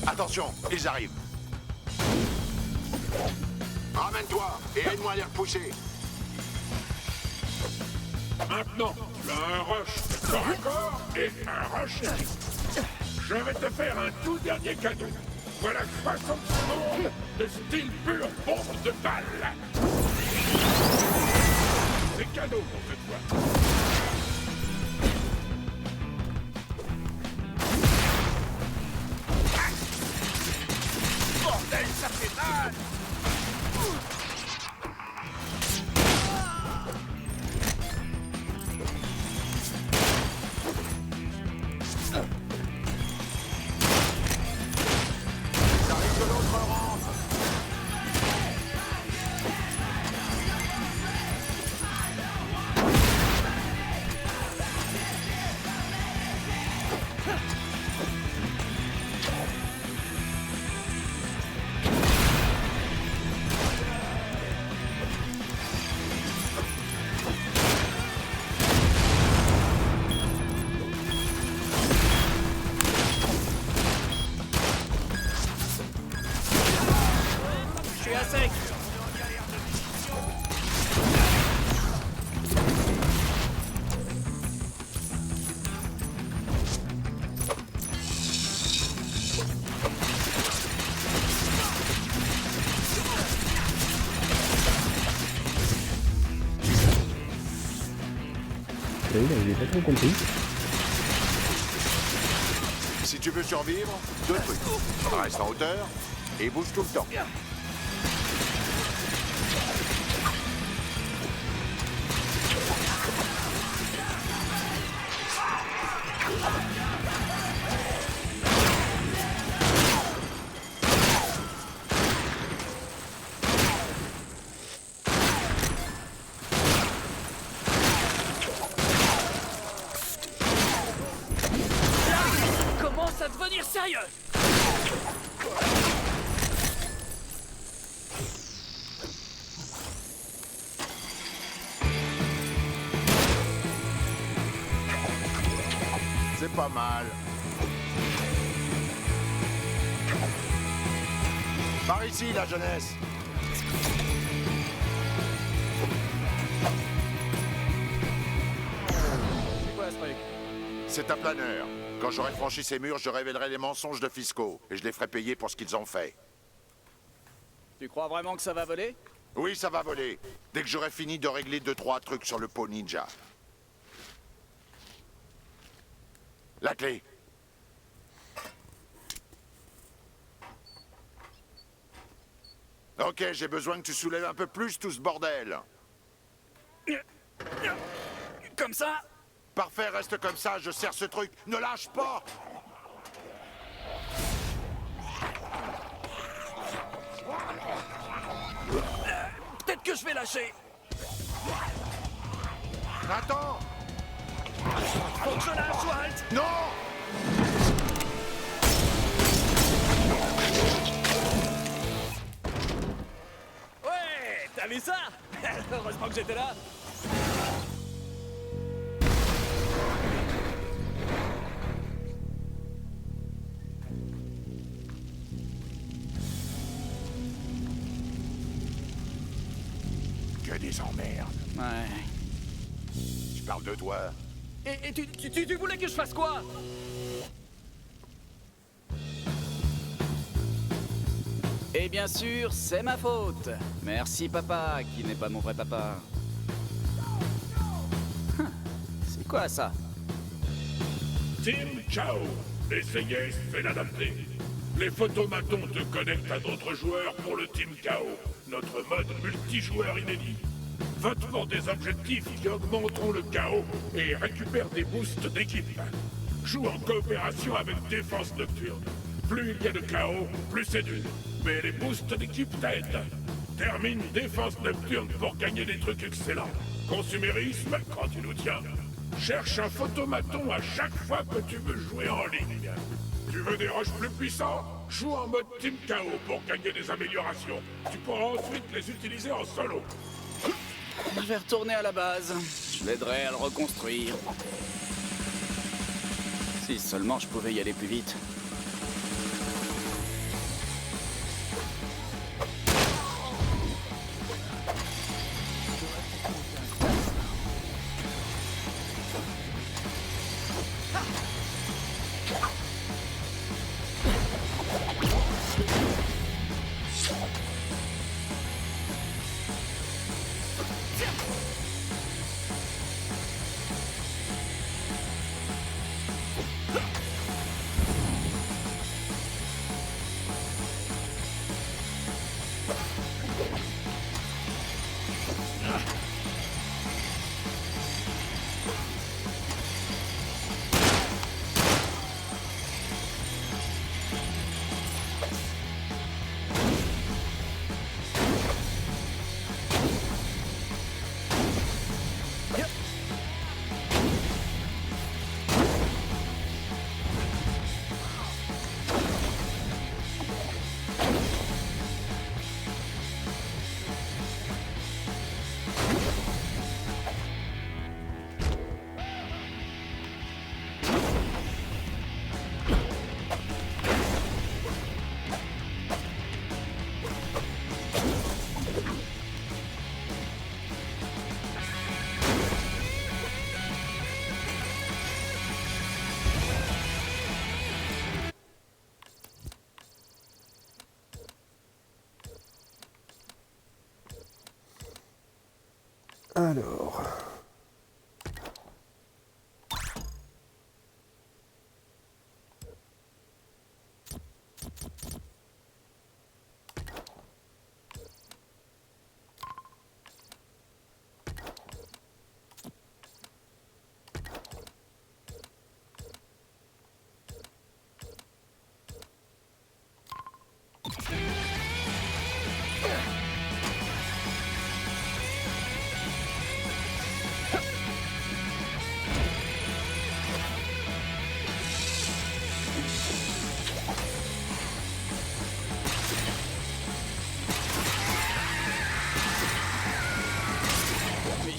Attention, ils arrivent. Ramène-toi et aide-moi à les repousser. Maintenant, tu as un rush corps à corps et un rush équipe. Je vais te faire un tout dernier cadeau. Voilà 60 secondes de style pur bombe de balle. C'est cadeau pour cette fois. Bordel, ça fait mal. Ils arrivent de l'autre rampe. Je suis à sec. Oui, là, j'ai pas trop compris. Si tu veux survivre, deux trucs. Reste en hauteur et bouge tout le temps. Aïe! C'est pas mal. Par ici, la jeunesse. C'est quoi ce truc? C'est un planeur. Quand j'aurai franchi ces murs, je révélerai les mensonges de fiscaux. Et je les ferai payer pour ce qu'ils ont fait. Tu crois vraiment que ça va voler? Oui, ça va voler. Dès que j'aurai fini de régler 2-3 trucs sur le pot ninja. La clé. Ok, j'ai besoin que tu soulèves un peu plus tout ce bordel. Comme ça? Parfait, reste comme ça, je serre ce truc. Ne lâche pas! Peut-être que je vais lâcher. Attends! Faut que je lâche, Walt! Non! Ouais, t'as vu ça? Heureusement que j'étais là. Que des emmerdes. Ouais. Je parle de toi. Et tu voulais que je fasse quoi? Et bien sûr, c'est ma faute. Merci papa, qui n'est pas mon vrai papa. C'est quoi ça? Team Chao. Essayer, c'est l'adapter. Les photomatons te connectent à d'autres joueurs pour le Team Chao, notre mode multijoueur inédit. Vote pour des objectifs qui augmenteront le chaos et récupère des boosts d'équipe. Joue en coopération avec Défense Nocturne. Plus il y a de chaos, plus c'est dur. Mais les boosts d'équipe t'aident. Termine Défense Nocturne pour gagner des trucs excellents. Consumérisme, quand tu nous tiens. Cherche un photomaton à chaque fois que tu veux jouer en ligne. Tu veux des rushs plus puissants? Joue en mode Team KO pour gagner des améliorations. Tu pourras ensuite les utiliser en solo. Je vais retourner à la base. Je l'aiderai à le reconstruire. Si seulement je pouvais y aller plus vite. Alors...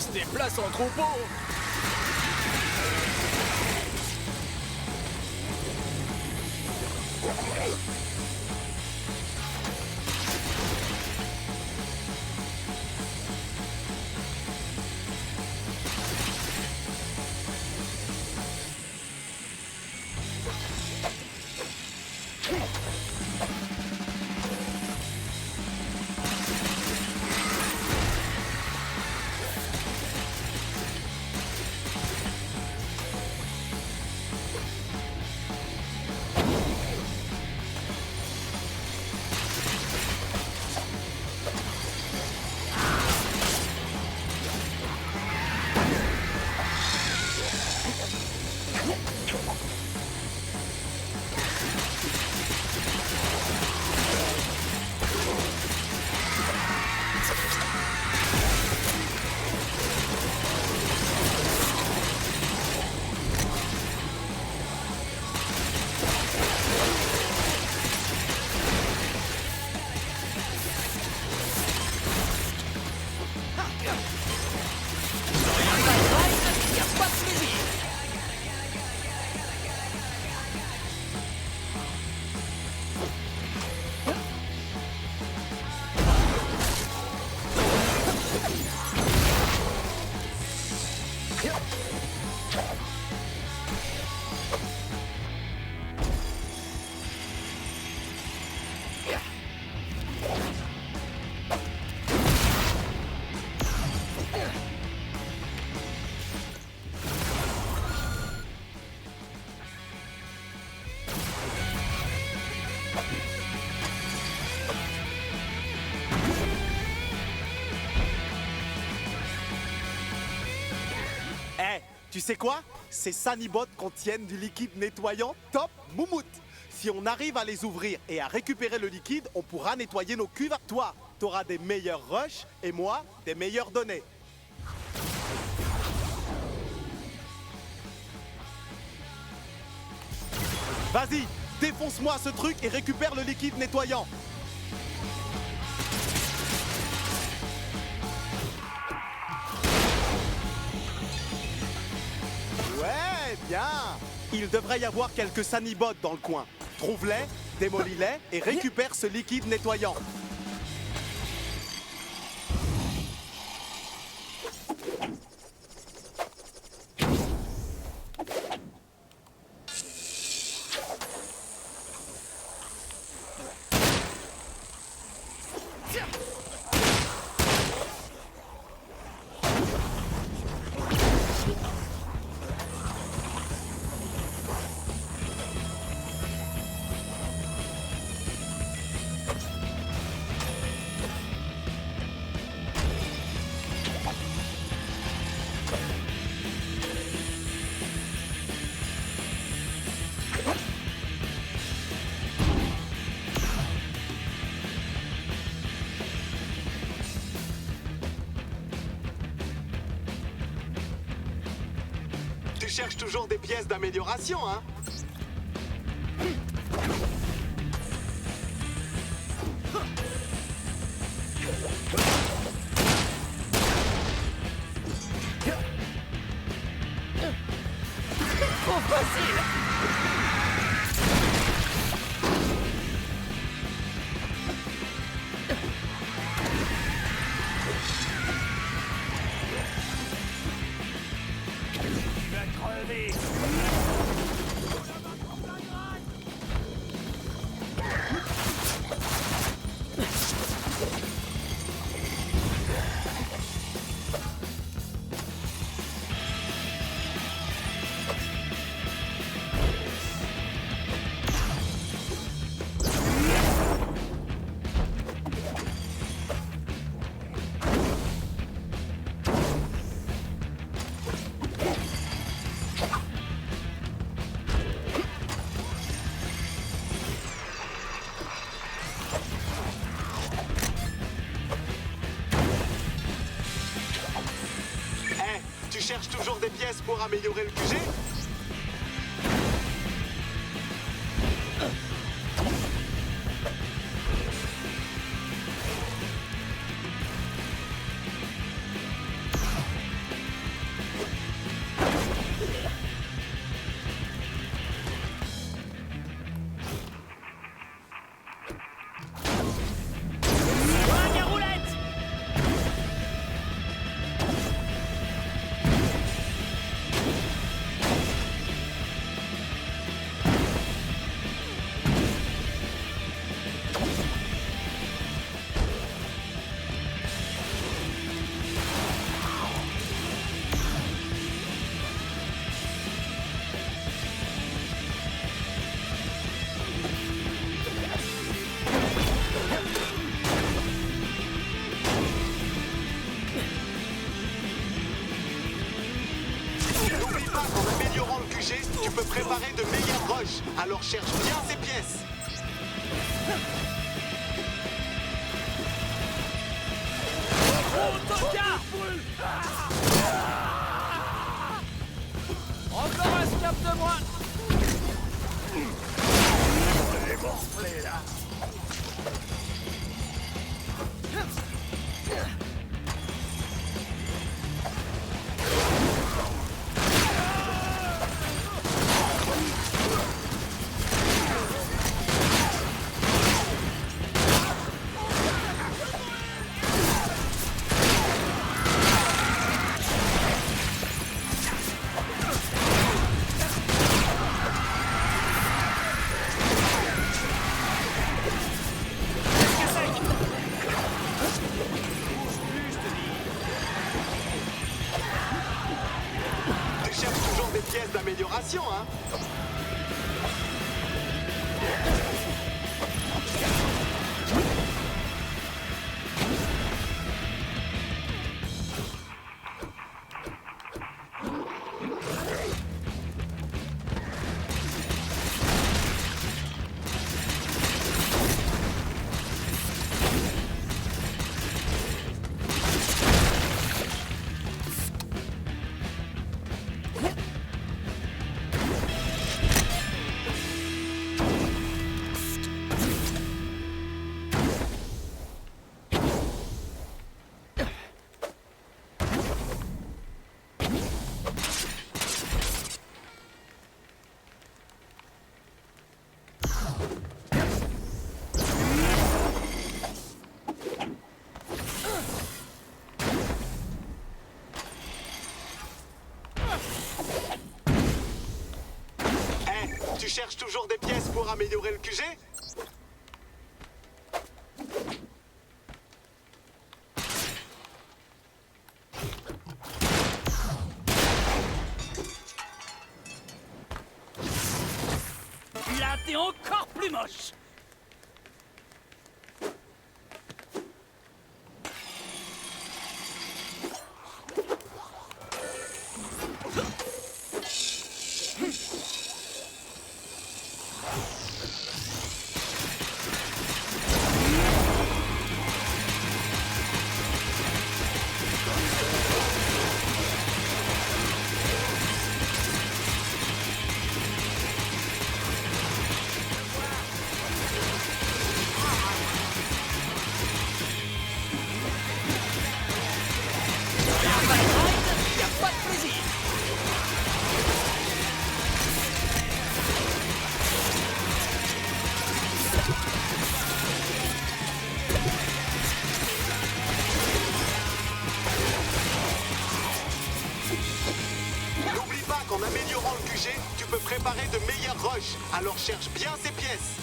se déplace en troupeau. Tu sais quoi? Ces Sanibots contiennent du liquide nettoyant top moumoute. Si on arrive à les ouvrir et à récupérer le liquide, on pourra nettoyer nos cuves. Toi, t'auras des meilleurs rushs et moi, des meilleures données. Vas-y, défonce-moi ce truc et récupère le liquide nettoyant. Ouais, bien. Il devrait y avoir quelques Sanibots dans le coin. Trouve-les, démolis-les et récupère ce liquide nettoyant. Tu cherches toujours des pièces d'amélioration, hein? Trop facile. Tu cherches toujours des pièces pour améliorer le QG? QG, tu peux préparer de meilleures rushs. Alors cherche bien ces pièces. Encore un scap de moi. Tu cherches toujours des pièces d'amélioration, hein? Tu cherches toujours des pièces pour améliorer le QG? Là, t'es encore plus moche. Y a pas de plaisir. N'oublie pas qu'en améliorant le QG, tu peux préparer de meilleures rushs. Alors cherche bien ces pièces.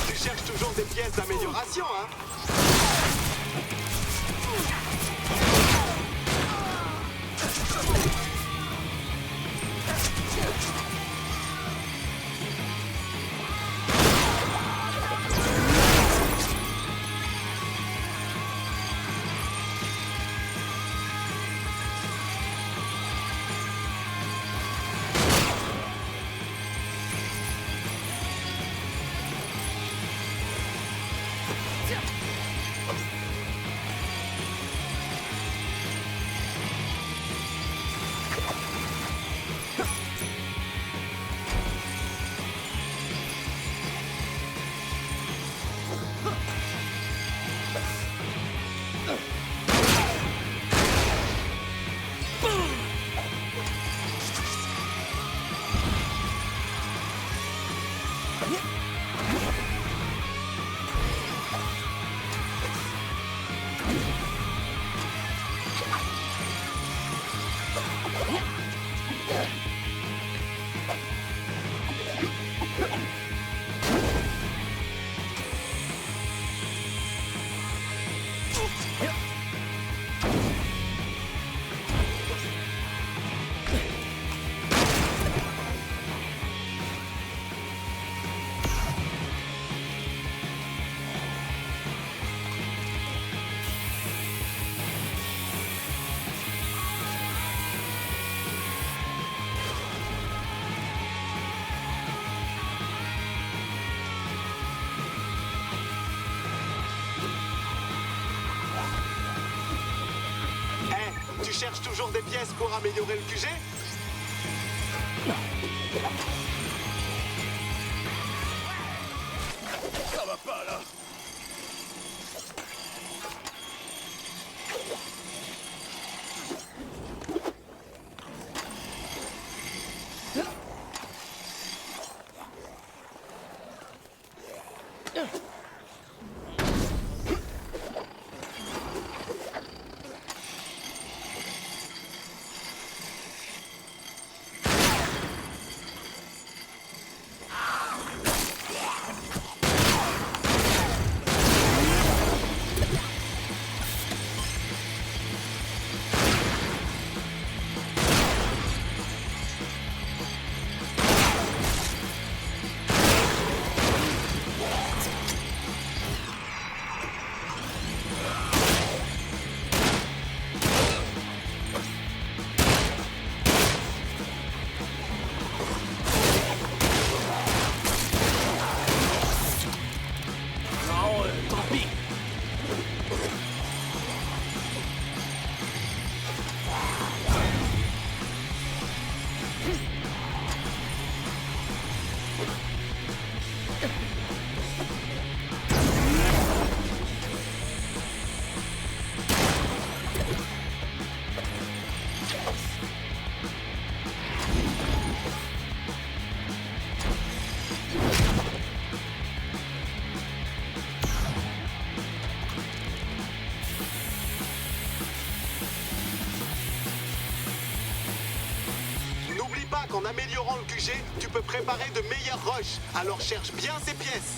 Tu cherches toujours des pièces d'amélioration, hein? Tu cherches toujours des pièces pour améliorer le QG? Ça va pas, là. qu'en améliorant le QG, tu peux préparer de meilleurs rushs. Alors cherche bien ces pièces.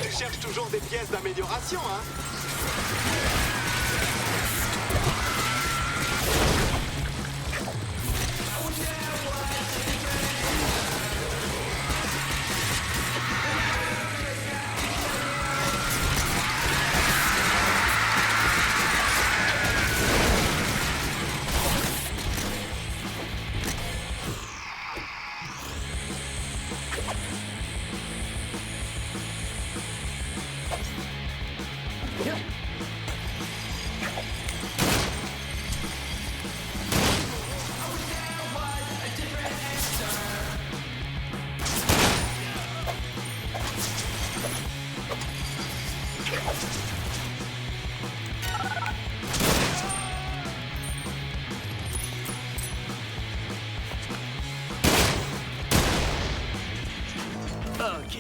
Tu cherches toujours des pièces d'amélioration, hein? Ok,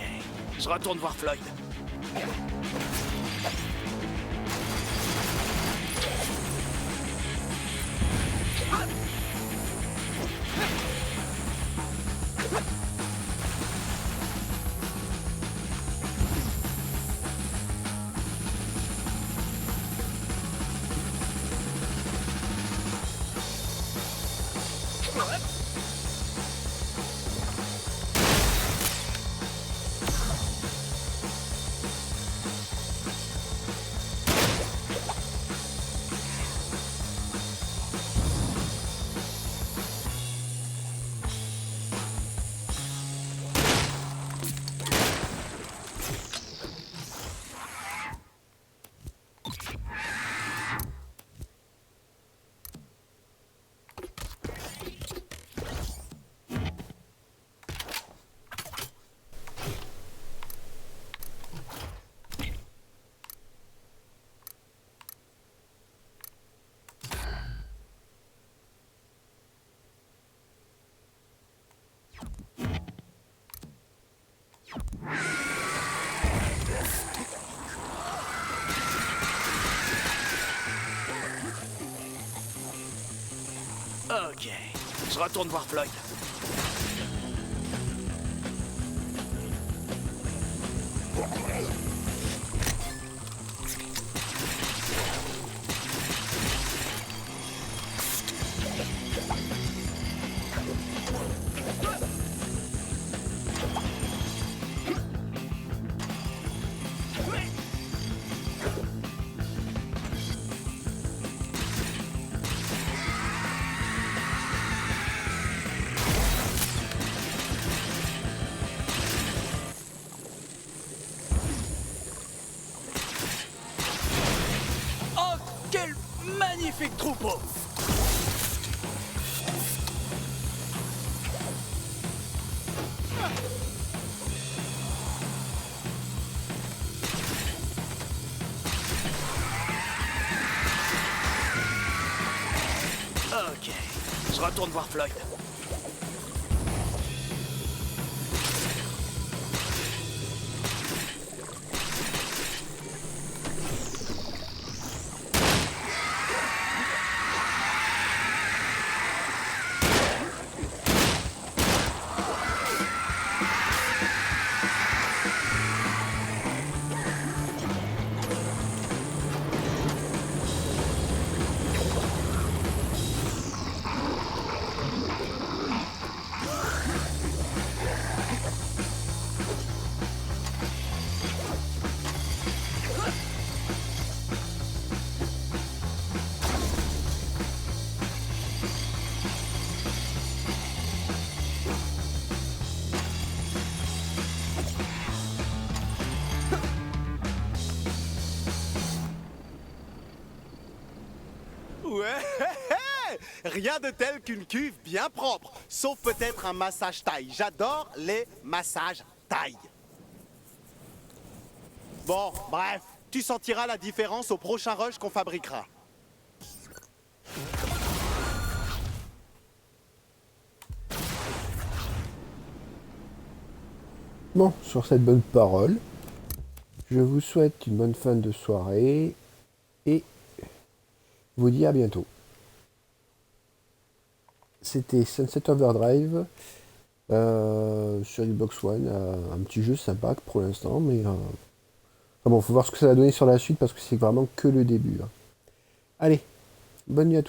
je retourne voir Floyd. Je retourne voir Floyd. Oh, quel magnifique troupeau! Ok, je retourne voir Floyd. Ouais, rien de tel qu'une cuve bien propre, sauf peut-être un massage taille. J'adore les massages taille. Bon, bref, tu sentiras la différence au prochain rush qu'on fabriquera. Bon, sur cette bonne parole, je vous souhaite une bonne fin de soirée et vous dis à bientôt. C'était Sunset Overdrive sur Xbox One, un petit jeu sympa pour l'instant, mais bon, faut voir ce que ça va donner sur la suite parce que c'est vraiment que le début. Allez, bonne nuit à tous.